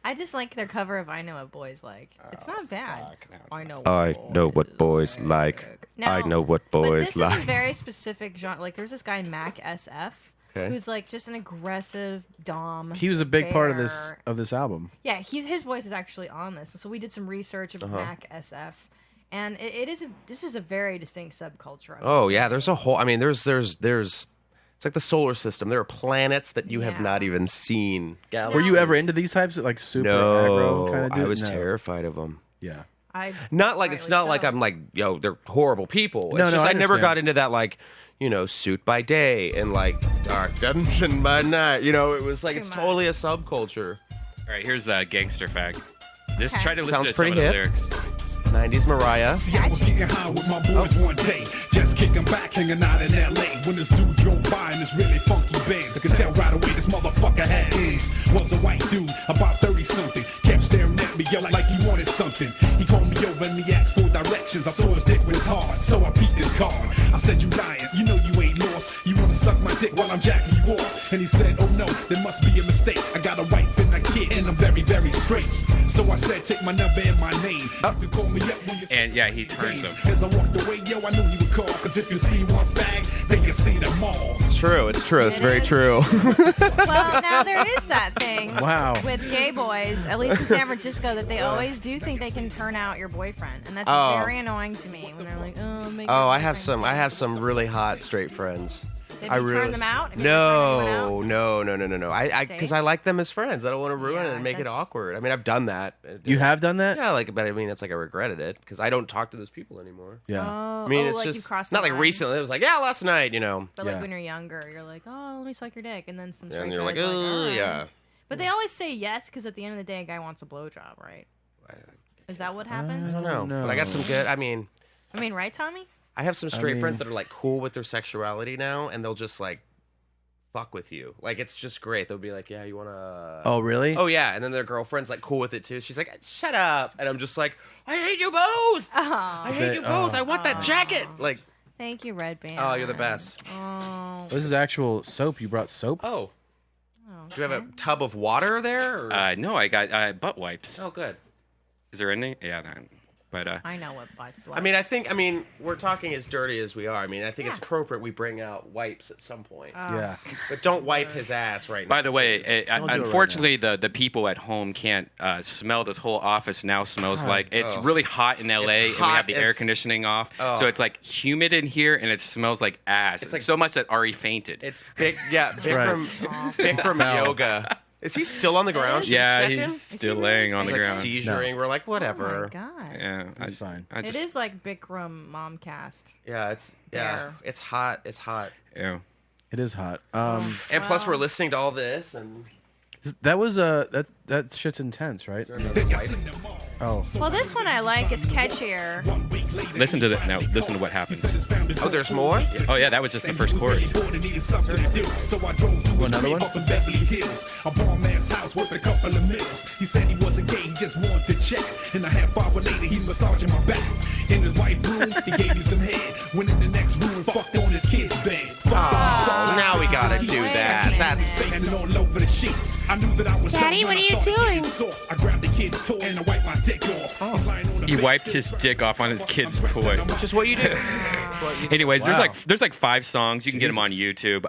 I just like their cover of "I Know What Boys Like." It's not bad. fuck, no, it's I know. I know what boys like. No, I know what but boys this like. is a very specific genre. Like, there's this guy Mac SF, Okay. who's like just an aggressive dom. He was a big part of bear. this album. Yeah, his voice is actually on this. So we did some research of Mac SF, and this is a very distinct subculture. I would Oh say. yeah, there's a whole. I mean, there's. It's like the solar system. There are planets that you have Yeah. not even seen. Were you ever into these types of like super aggro kind of dude? I was No. terrified of them. Yeah. Not like it's not like I'm like they're horrible people. It's No, just I I never understand. got into that like suit by day and like dark dungeon by night. It was like Too it's much. totally a subculture. All right, here's the Gangster Fag. This Okay. try to listen Sounds to some of pretty the hip. lyrics. 90s Mariah. See, I was getting high with my boys one day, just kicking back, hanging out in LA. When this dude drove by in this really funky Benz, I could tell right away this motherfucker had ends. Was a white dude, about 30-something, kept staring at me, yelling like he wanted something. He called me over and he asked for directions. I saw his dick was hard, so I peeked his card. I said, "You lying? You know you ain't lost. You wanna suck my dick while I'm jacking you off?" And he said, "Oh no, there must be a mistake. I got a wife and a kid, and I'm very, very straight." So I said, "Take my number and my name. You can call me up when you." And yeah, he turns him. As I walked away, yo, I knew he would call. Cause if you see one fag, then you see them all. It's true. It's true. It's very is. true. Well, now there is that thing. Wow. With gay boys, at least in San Francisco, that they always do think they can turn out your boyfriend, and that's Oh. very annoying to me when they're like, "Oh, make Oh, your I have boyfriend some gay." really hot straight friends. Have I you really turned them out? Have you ever turned anyone out? No. I because See? I like them as friends. I don't want to ruin it Yeah, and make it that's- awkward. I mean, I've done that. You have done that? Yeah, but I mean, it's like I regretted it because I don't talk to those people anymore. Yeah. Oh, I mean, oh, it's like you just crossed not the like line. recently. It was like, yeah, last night, But Yeah. like when you're younger, you're like, "Oh, let me suck your dick," and then some straight and you're guys like, are oh, "All right." yeah. But they always say yes because at the end of the day, a guy wants a blowjob, right? Is that what happens? I don't know, No. but I got some good. I mean, Right, Tommy? I have some straight mean- friends that are like cool with their sexuality now, and they'll just like fuck with you. Like it's just great. They'll be like, yeah, you wanna? Oh, really? Oh yeah, and then their girlfriend's like cool with it too. She's like, shut up, and I'm just like, I hate you both. I hate you both. I want that jacket. Like, Thank you, Redban. oh, you're the best. Oh, This is actual soap. You brought soap? Oh, do you have a tub of water there? Or? No, I got butt wipes. Oh, good. Is there any? Yeah, no. But I know what butts like. I mean, we're talking as dirty as we are. I mean, I think it's appropriate we bring out wipes at some point. Yeah. But don't wipe his ass right now. by the way, do it right unfortunately, the people at home can't smell. This whole office now smells like it's really hot in LA, and we hot have the air as- conditioning off, so it's like humid in here, and it smells like ass. It's like- so much that Ari fainted. It's big, yeah, Bikram Foul. yoga. Is he still on the ground? Should we yeah, check he's him? still really? laying on He's the like ground. seizuring. We're like, oh whatever. my god. Yeah, It's fine. I It just, is like Bikram Momcast. Yeah, There. it's hot. It's hot. Yeah. It is hot. And plus, we're listening to all this, and That was that shit's intense, right? Oh, Well, this one I like. It's catchier. Listen to that. Now, listen to what happens. Oh, there's more? Oh yeah, that was just the first chorus. Another one? Up in Beverly Hills, a bomb man's house worth a couple of mills. He said he wasn't gay, he just wanted to check. And a half hour later, he massaging my back. In his white room, he gave me some head. Went in the next room, fucked on his kid's bed. Oh, now we gotta do that. That's Dancing all over the sheets. I knew that I was Daddy, what are you doing? I grabbed the kid's toy and I wiped my dick off. He wiped his dick off on his kid's toy. just what you do. Anyways, Wow. there's like 5 songs. You can get them on YouTube.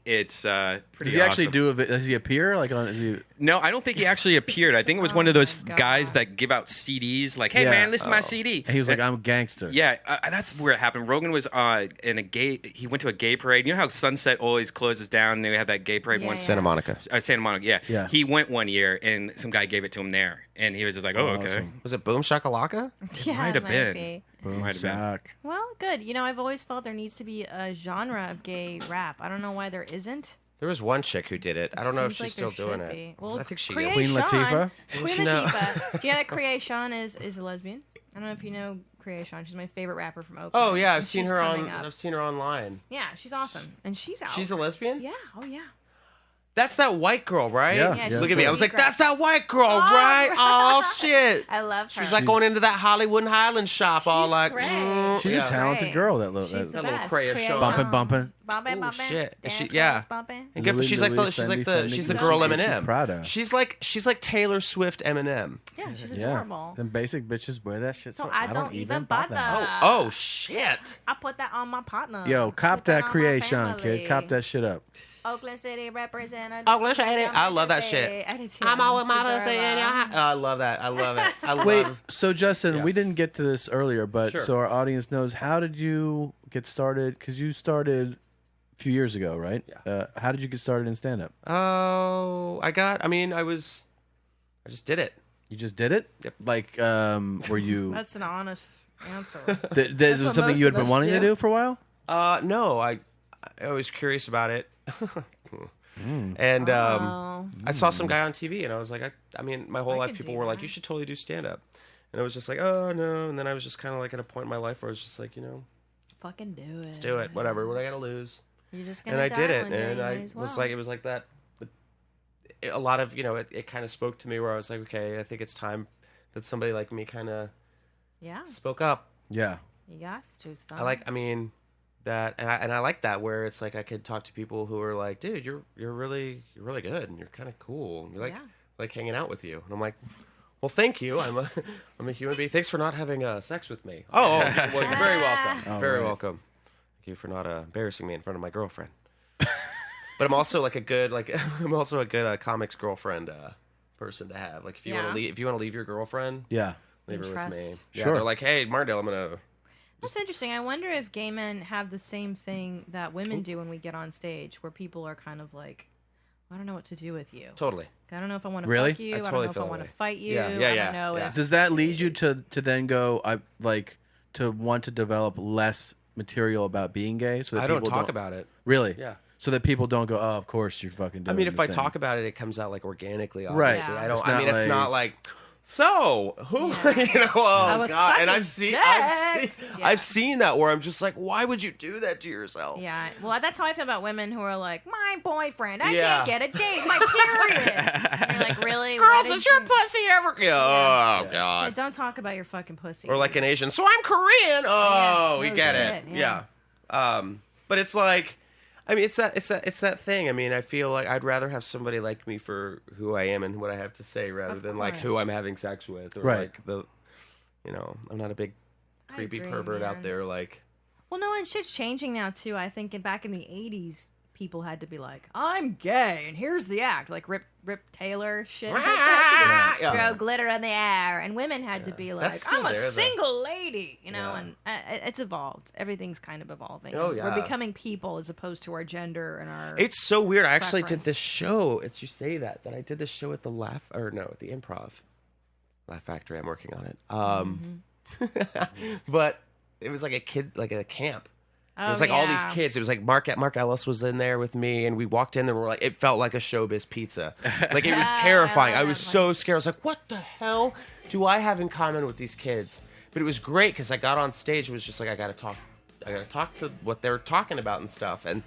It's pretty Does he actually awesome. do? Does he appear? Like on? Is he? No, I don't think he actually appeared. I think it was one of those guys that give out CDs. Like, hey Yeah. man, listen to my CD. And he was like, I'm a gangster. Yeah, that's where it happened. Rogan was in a gay. He went to a gay parade. You know how Sunset always closes down, and they have that gay parade Yeah, once. yeah. Santa Monica. Santa Monica. Yeah. Yeah. He went one year, and some guy gave it to him there, and he was just like, "Oh, okay." Awesome. Was it Boom Shakalaka? Yeah, might have it been. be. Boom Might have been. sack. Well, good. You know, I've always felt there needs to be a genre of gay rap. I don't know why there isn't. There was one chick who did it. I don't know if Seems she's like still there doing should it. be. Well, I think she Creation, is. Queen Latifah? Queen No. Latifah. Do you know that Creation is a lesbian? I don't know if you know Creation. She's my favorite rapper from Oakland. Oh yeah, And she's coming up. I've seen her online. Yeah, she's awesome, and she's out. She's a lesbian? Yeah. Oh yeah. That's that white girl, right? Yeah, Yeah, yeah. Look at me. I was like, that's that white girl, Oh, right? right. Oh shit. I love her. She's like going into that Hollywood and Highland shop, all She's like, great. She's yeah. a talented Right. girl. That little. She's That, the little best. Creation. bumping, bumping. Bumping, Oh, bumping. shit. Dance She- girls yeah. bumping. And good for, she's like Louis, she's Fendi, like the Fendi, she's the Gucci, girl Gucci, Eminem. Prada. She's like Taylor Swift Eminem. Yeah, she's Yeah. adorable. Them basic bitches wear that shit. So I don't even bother. Oh shit. I put that on my partner. Yo, cop Put that on my Creation, family. kid. Cop that shit up. Oakland City representative. Oakland City. I love that shit. I'm all with my pussy in your house. Oh, I love that. I love it. I love Wait, so Justin, Yeah. we didn't get to this earlier, but Sure. so our audience knows, how did you get started? Because you started a few years ago, right? Yeah. How did you get started in stand-up? Oh, I just did it. You just did it? Yep. Like, were you... That's an honest answer. This was what something most you had of been us wanting to do. do for a while? No, I was curious about it. And Oh. I saw some guy on TV, and I was like, I mean, my whole I life could people do were like, that. you should totally do stand up. And I was just like, oh no. And then I was just kind of like at a point in my life where I was just like, Fucking do it. let's do it, whatever. What I gotta lose? You're just gonna And I die did it, one day, and you I might as was well. like, it was like that. A lot of it kind of spoke to me where I was like, okay, I think it's time that somebody like me kind of Yeah, spoke up. Yeah. you got to. Son. I mean, that, and I like that where it's like I could talk to people who are like, dude, you're really good, and you're kind of cool, and you like hanging out with you, and I'm like, well, thank you. I'm a human being. Thanks for not having sex with me. Oh, well, you're very welcome. Oh, Very right. welcome. Thank you for not embarrassing me in front of my girlfriend. But I'm also like a good comics girlfriend person to have. Like if you want to leave your girlfriend, Yeah. leave her Trust. with me. Yeah, Sure. they're like, hey, Martindale, I'm gonna. That's interesting. I wonder if gay men have the same thing that women do when we get on stage, where people are kind of like, I don't know what to do with you. Totally. I don't know if I want to Really? fuck you. I I, totally don't know if I feel that want to way. fight you. Yeah, I yeah, don't know yeah. if Does that lead you to then go, to want to develop less material about being gay? So that I don't people talk about it. Really? Yeah. So that people don't go, oh, of course you're fucking doing I mean, if your I thing. talk about it, it comes out like organically. Right. Obviously. Yeah. I don't. It's I not mean, it's like- not like. So who? Yeah. Oh was god! And fucking dicks. Yeah. I've seen that where I'm just like, why would you do that to yourself? Yeah, well, that's how I feel about women who are like, my boyfriend, I Yeah. can't get a date, my period. And you're like, really? Girls, Why did is your you- pussy ever? Oh Yeah, god! don't talk about your fucking pussy. Or like an Asian. So I'm Korean. Oh, Yeah. we No get shit, it. yeah. Yeah. But it's like, I mean, it's that thing. I mean, I feel like I'd rather have somebody like me for who I am and what I have to say rather Of than like who course. I'm having sex with or Right. like the, I'm not a big I creepy agree, pervert out man. there. Like, Well, no, and shit's changing now, too. I think back in the 80s, people had to be like, I'm gay, and here's the act. Like Rip Taylor shit. Like that. Yeah. Throw glitter in the air. And women had to be like, That's still I'm a there, though. single lady, Yeah. and it's evolved. Everything's kind of evolving. Oh, And yeah. We're becoming people as opposed to our gender and our... it's so weird. I actually did Preference. this show. It's you say that I did this show at the at the Improv, Laugh Factory. I'm working on it. But it was like a camp. It was like all these kids. It was like Mark Ellis was in there with me, and we walked in and we're like, it felt like a Showbiz Pizza. Like it was Yeah, terrifying. I I love was that so scared. I was like, what the hell do I have in common with these kids? But it was great because I got on stage. It was just like I gotta talk to what they're talking about and stuff. And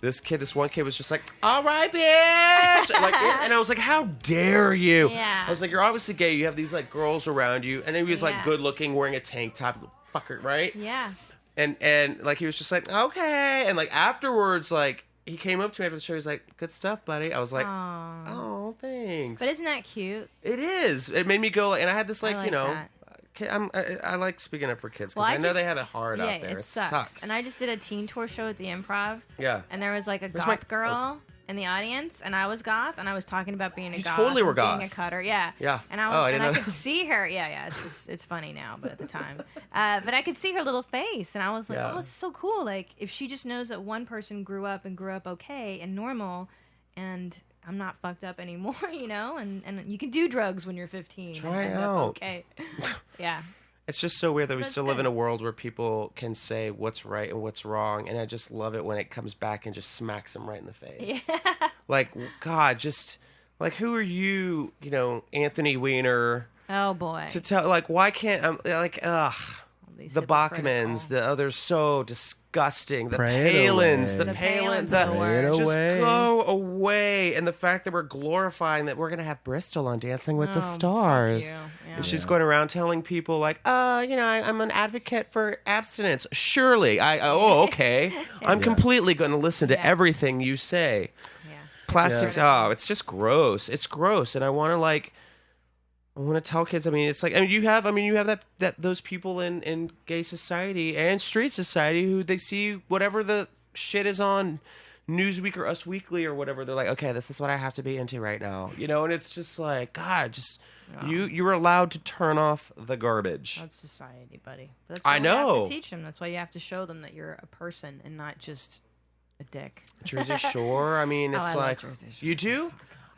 this one kid was just like, "All right, bitch," and I was like, "How dare you?" Yeah. I was like, "You're obviously gay. You have these like girls around you," and he was like good looking, wearing a tank top, fucker, right? Yeah. And like he was just like, "Okay," and like afterwards, like he came up to me after the show. He's like, "Good stuff, buddy." I was like, Aww. "Oh, thanks." But isn't that cute? It is. It made me go, and I had this like, I like you know. that. I like speaking up for kids because Well, I know they have it hard out there. It sucks. And I just did a teen tour show at the Improv. Yeah. And there was like a Where's goth girl in the audience, and I was goth, and I was talking about being a You goth. totally were and being goth. a cutter. Yeah. Yeah. And I Oh, was, I and didn't I know could see her. Yeah. It's funny now, but at the time, but I could see her little face, and I was like, Yeah. oh, it's so cool. Like if she just knows that one person grew up okay and normal, and I'm not fucked up anymore, you know, and you can do drugs when you're 15. Try and it end up out. Okay. Yeah. It's just so weird that we That's still live in good. a world where people can say what's right and what's wrong, and I just love it when it comes back and just smacks them right in the face. Yeah. Like, God, just like who are you, you know, Anthony Weiner, Oh boy. to tell? Like, why can't like These the hypocritical. Bachmans, the others so disgusting. The Pray it Palins, away. the The Palins, Palins are the worst. just away. go away. And the fact that we're glorifying that we're gonna have Bristol on Dancing with the Oh, fuck Stars. you. Yeah. And she's going around telling people like, you know, I'm an advocate for abstinence. Surely, okay. I'm completely going to listen to Yeah. everything you say. Yeah. Plastics, it's just gross. It's gross, and I want to tell kids. I mean, it's like, you have that those people in gay society and straight society who they see whatever the shit is on Newsweek or Us Weekly or whatever. They're like, okay, this is what I have to be into right now, you know. And it's just like, God, just you're allowed to turn off the garbage. That's society, buddy. But that's I why you have know. to teach them. That's why you have to show them that you're a person and not just a dick. Jersey Shore. I mean, Oh, it's I love like Jersey Shore. you do.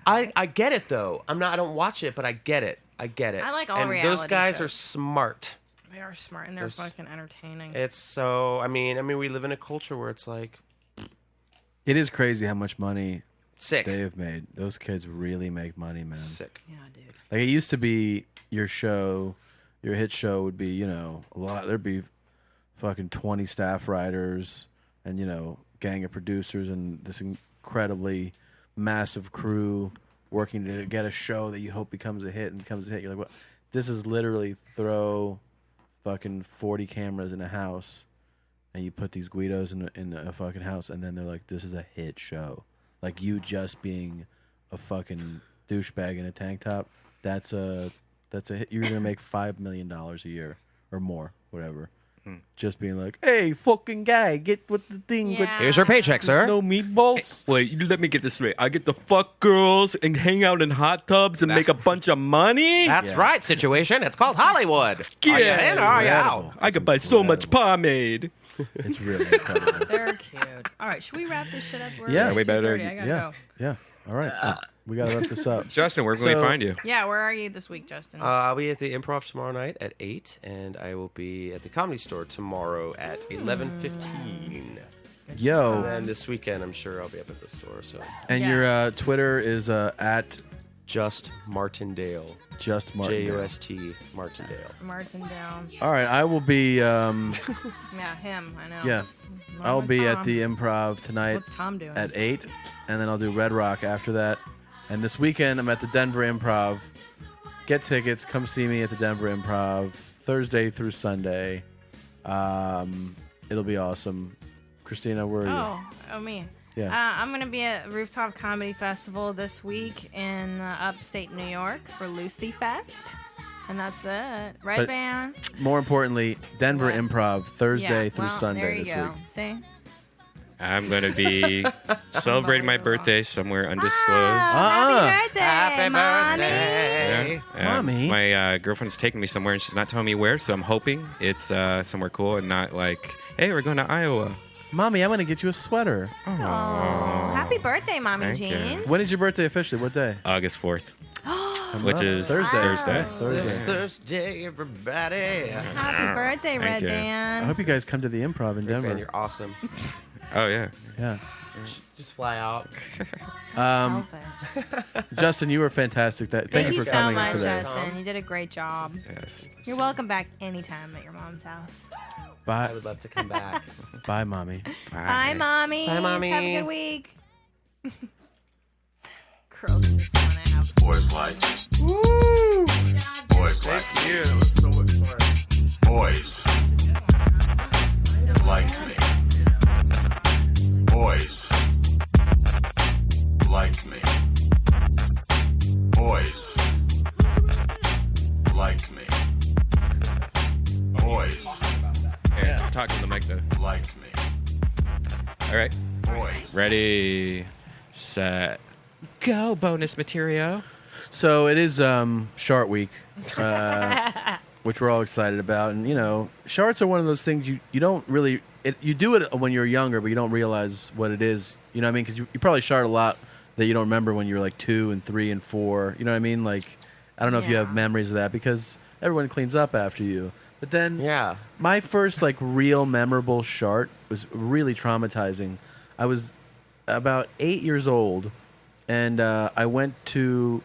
I get it though. I don't watch it, but I get it. I like all and those reality guys are shows. smart. They are smart and they're fucking entertaining. It's so. I mean, we live in a culture where it's like It is crazy how much money sick, they have made. Those kids really make money, man. sick. Yeah, dude. Like it used to be your show, your hit show would be, you know, a lot. There'd be fucking 20 staff writers and, you know, gang of producers and this incredibly massive crew working to get a show that you hope becomes a hit and becomes a hit. You're like, what? This is literally throw fucking 40 cameras in a house and you put these Guidos in a fucking house and then they're like, this is a hit show. Like you just being a fucking douchebag in a tank top. That's a hit. You're gonna make $5 million a year or more, whatever. Just being like, hey, fucking guy, get with the thing. Yeah. With Here's your paycheck, sir. no meatballs. Wait, you let me get this straight. I get to fuck girls and hang out in hot tubs and make a bunch of money? That's right. Situation. It's called Hollywood. Are you Yeah. in or are you Incredible. out? I could buy so much pomade. It's really incredible. They're cute. All right, should we wap this shit up? We're Yeah. at We better- 2:30. I gotta Yeah, go. yeah. All right, we gotta wrap this up. Justin, where can we So- find you? Yeah, where are you this week, Justin? I'll be at the Improv tomorrow night at 8, and I will be at the Comedy Store tomorrow at 11:15. Yo, And this weekend, I'm sure I'll be up at the store. So and Yeah. your Twitter is at just Martindale. just Martin. JUST Martindale. Martin down. All right, I will be. Yeah, him. I know. Yeah, Wrong I'll with be at Tom. the Improv tonight What's Tom doing? at 8, and then I'll do Red Rock after that. And this weekend, I'm at the Denver Improv. Get tickets. Come see me at the Denver Improv Thursday through Sunday. It'll be awesome. Christina, where are you? Oh, me. Yeah. I'm going to be at Rooftop Comedy Festival this week in upstate New York for Lucy Fest. And that's it. Redban. More importantly, Denver What? Improv Thursday Yeah, through well, Sunday there you this go. week. See? I'm going to be celebrating my birthday somewhere undisclosed. Happy birthday, Happy Mommy. birthday. Mommy. My girlfriend's taking me somewhere and she's not telling me where, so I'm hoping it's somewhere cool and not like, hey, we're going to Iowa. Mommy, I'm going to get you a sweater. Oh, happy birthday, Mommy Thank Jean. you. When is your birthday officially? What day? August 4th, Coming which up? is Thursday. Thursday. This Thursday. Thursday, everybody. Happy birthday, Thank you. I Redban. hope you guys come to the Improv in Denver. Man, you're awesome. Oh yeah. Yeah. Just fly out. Justin, you were fantastic. Thank Thank you you for so coming much, today. Justin. You did a great job. Yes. You're welcome back anytime at your mom's house. I Bye, would love to come back. bye, mommy. Bye, mommy. Bye, Mommy. Have a good week. Girls just want to have Boys like me. Boys like me. You. It was so much fun. Boys like me. Boys like me. Boys like me. Boys Yeah. Talk to the mic though. like me. All right. Boys. Ready, set, go. Bonus material. So it is Shart Week, which we're all excited about, and Sharts are one of those things you don't really you do it when you're younger, but you don't realize what it is. You know what I mean? Because you probably shart a lot that you don't remember when you were like 2 and 3 and 4. You know what I mean? Like I don't know if you have Yeah. memories of that because everyone cleans up after you. But then Yeah. my first like real memorable shart was really traumatizing. I was about 8 years old, and I went to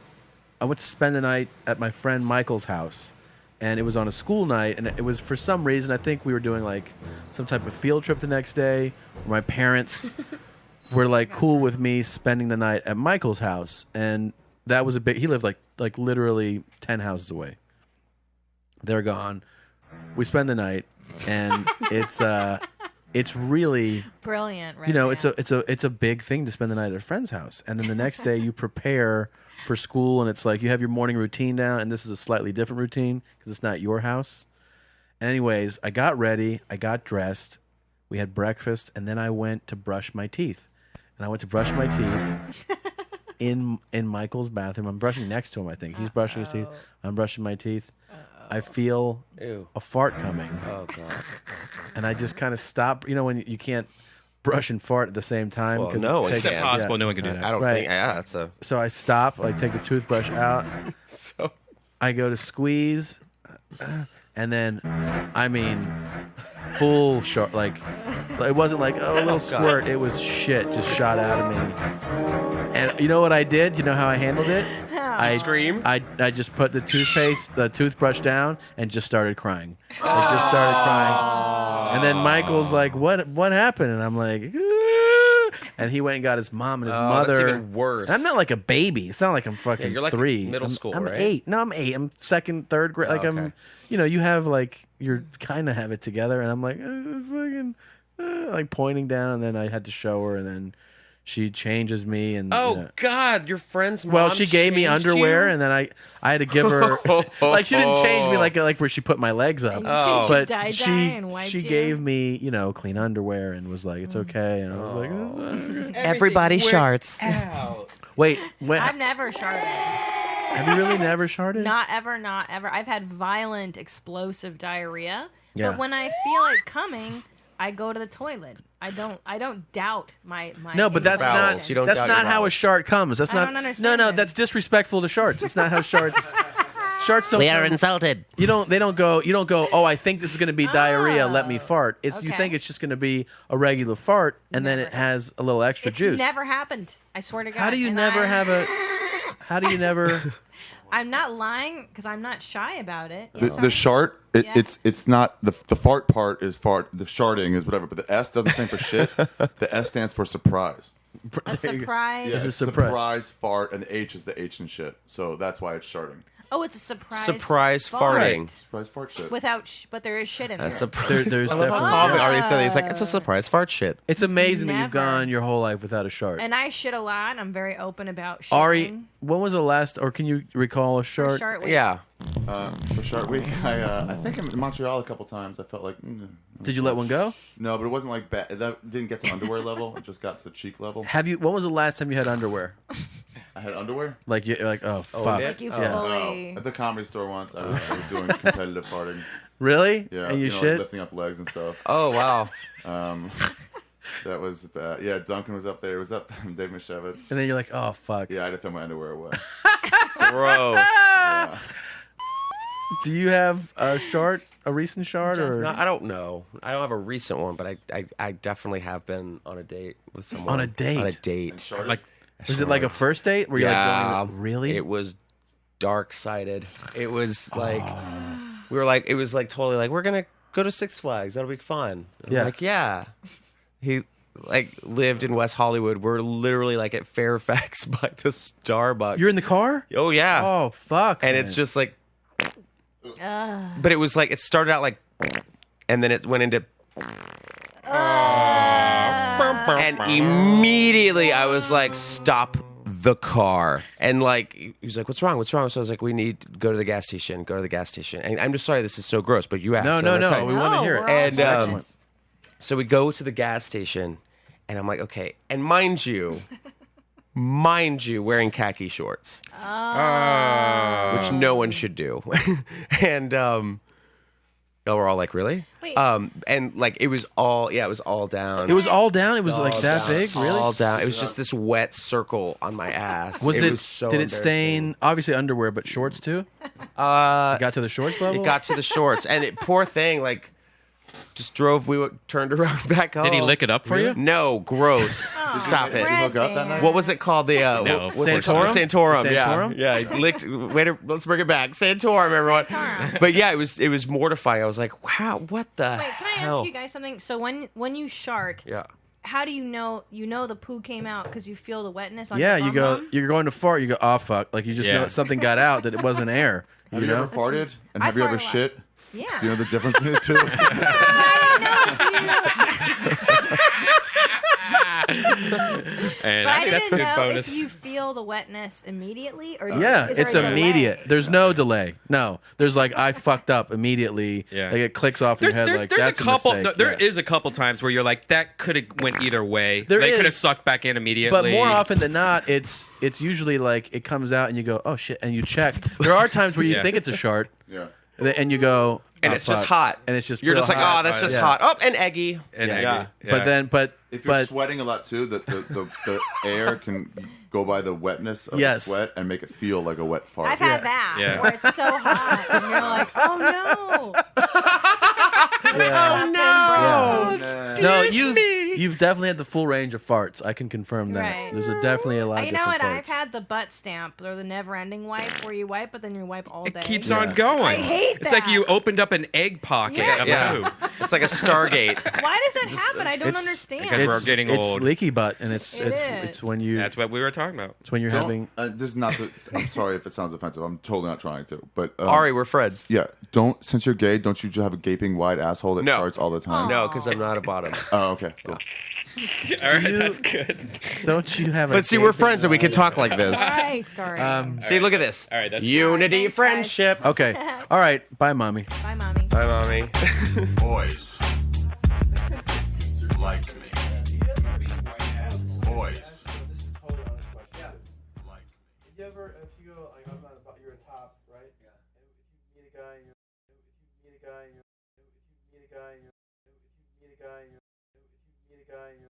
spend the night at my friend Michael's house, and it was on a school night, and it was for some reason I think we were doing like some type of field trip the next day. Where my parents were like cool with me spending the night at Michael's house, and that was a big. He lived like literally 10 houses away. They're gone. We spend the night, and it's really brilliant, right? it's a big thing to spend the night at a friend's house, and then the next day you prepare for school, and it's like you have your morning routine down, and this is a slightly different routine because it's not your house. Anyways, I got ready, I got dressed, we had breakfast, and then I went to brush my teeth, and I went to brush my teeth in Michael's bathroom. I'm brushing next to him. I think he's brushing his teeth. I'm brushing my teeth. I feel Ew. a fart coming. Oh god. And I just kind of stop. You know when you can't brush and fart at the same time? Well, 'cause no, it it takes- It's can't. impossible. yeah. No one can do that. I don't Right. think. Yeah, that's a. So I stop. I take the toothbrush out. So. I go to squeeze, and then, I mean, full shot. Like it wasn't like a little squirt. It was shit just shot out of me. And you know what I did? You know how I handled it? I Scream? I just put the toothbrush down, and just started crying. I just started crying, and then Michael's like, "What happened?" And I'm like, "Ah." And he went and got his mom and his mother. That's even worse. And I'm not like a baby. It's not like I'm fucking you're like 3. middle I'm- school, I'm right? 8. No, I'm 8. I'm second, third grade. Like okay. I'm, you have like you're kind of have it together, and I'm like, fucking, like pointing down, and then I had to show her, and then she changes me, and Oh God, your friend's mom. well, she gave me changed underwear, you? and then I had to give her like she didn't change me like where she put my legs up, And Oh. she but dye-dye she and wiped she you? gave me clean underwear and was like it's okay, and I was like okay. Everybody sharts. Wait, I've never sharted. have you really never sharted? Not ever, not ever. I've had violent, explosive diarrhea. Yeah. But when I feel it coming, I go to the toilet. I don't doubt my No, but that's Bowels. not You don't that's doubt not your how a bowels. shart comes. That's I not don't understand no, it. that's disrespectful to sharts. It's not how sharts sharts don't come- insulted. You don't go, oh, I think this is going to be diarrhea, let me fart. It's you okay. think it's just going to be a regular fart, and then it has a little extra It's juice. never happened. I swear to God. How do you And never I- have a how do you never I'm not lying because I'm not shy about it. The shart, Yeah. it's not the fart part is fart. The sharting is whatever, but the S doesn't stand for shit. The S stands for surprise. A surprise. It's a It's surprise. fart, and the H is the H in shit. So that's why it's sharting. Oh, it's a surprise. Surprise fart. farting. Surprise fart shit. Without, but there is shit in there. there's I love how definitely Calvin already said it. He's like, it's a surprise fart shit. it's amazing that you've Never. gone your whole life without a shart. And I shit a lot. I'm very open about shitting. Ari, when was the last, or can you recall a For shart? Shart Week. Yeah. For Shart Week, I think I'm in Montreal a couple times. I felt like Did you let one go? no, but it wasn't like bad. That didn't get to underwear level. It just got to the cheek level. When was the last time you had underwear? I had underwear. Like you like oh fuck. Nick? Like you Yeah. fully. At the comedy store once, I was doing competitive farting. Really? Yeah, And you like shit? lifting up legs and stuff. Oh wow. That was yeah. Duncan was up there. It was up Dave Mishevitz. And then you're like, oh fuck. Yeah, I had to throw my underwear away. Gross. Yeah. Do you have a shart? a recent shard or No, I don't know. I don't have a recent one, but I definitely have been on a date with someone. On a date? On a date. Like, was it like a first date where you're like going, really? It was dark-sided. It was like we were like it was like totally like we're gonna go to Six Flags. That'll be fun. I'm Yeah. like yeah. He like lived in West Hollywood. We're literally like at Fairfax by the Starbucks. You're in the car? Oh yeah. Oh fuck! And man. it's just like, but it was like it started out like, and then it went into. And immediately I was like, stop the car. And like, he was like, what's wrong? What's wrong? So I was like, we need to go to the gas station, go to the gas station. And I'm just sorry, this is so gross, but you asked. no, so no, that's no. how- We want to hear it. And Excellent. so we go to the gas station and I'm like, okay. And mind you, wearing khaki shorts, which no one should do. And, we're all like, really? Wait. And like it was all down. It was all down. It was like all that down, big, really. all down. It was just this wet circle on my ass. Was it? was so did it stain? Obviously underwear, but shorts too. It got to the shorts level. It got to the shorts, and it poor thing like just drove. Turned around back home. did he lick it up for you? No, gross. Stop it. Did you hook up that night? What was it called? The No. what's it called? Santorum? Santorum. Santorum? Yeah. He licked. Let's bring it back. Santorum, everyone. But yeah, it was mortifying. I was like, wow, what the Wait, can I hell? ask you guys something? So when you shart, Yeah. how do you know the poo came out because you feel the wetness on Yeah, your you bum go. bum? You're going to fart. You go, oh fuck! Like you just Yeah. know something got out that it wasn't air. Have you ever farted? And I have you ever fart a lot. shit? Yeah. Do you know the difference between the two? And But I I think that's a didn't good know bonus. if you feel the wetness immediately or Yeah, is there it's a delay? immediate. There's no delay. No, there's like I fucked up immediately. Yeah. Like it clicks off in your head. Like that's a couple. mistake. There Yeah. is a couple times where you're like, that could have went either way. There they could have is, sucked back in immediately. But more often than not, it's usually like it comes out and you go, oh shit, and you check. There are times where you Yeah. think it's a shart, Yeah. and you go, And oh, it's just fuck. hot. and it's just You're real just like, hot. oh, that's just Yeah. hot. Oh, and eggy. And Yeah. eggy. Yeah. But then, If you're but sweating a lot too, the air can go by the wetness of Yes. the sweat and make it feel like a wet fart. I've had that Yeah. where it's so hot and you're like, oh no. no, you've definitely had the full range of farts. I can confirm that. Right. There's definitely a lot of You know different what? farts. I've had the butt stamp or the never-ending wipe where you wipe, but then you wipe all day. it keeps on going. I hate It's like that. you opened up an egg pocket Yeah. of Yeah. poo. It's like a Stargate. Why does that happen? I don't it's- understand. because we're getting it's old. leaky butt, and It it's is. when you That's what we were talking about. it's when you're having. This is not. I'm sorry if it sounds offensive. I'm totally not trying to. But Ari, we're friends. yeah, don't. Since you're gay, don't you just have a gaping wide asshole that No. farts all the time? No, because I'm not a bottom. Oh, okay. Cool. All right, that's good. Don't you have? But see, we're friends and we can talk like this. Hi, story. See, look at this. All right, that's Unity, Thanks, guys. friendship. Okay. All right. Bye, mommy. Bye, mommy. Bye, mommy. Boys like me. Boys like me. You ever, if you go, like, I'm not about, you're a top, right? Yeah. If you meet a guy and you're, if you meet a guy and you're, if you meet a guy and you're, if you meet a guy and you're, if you meet a guy and you're,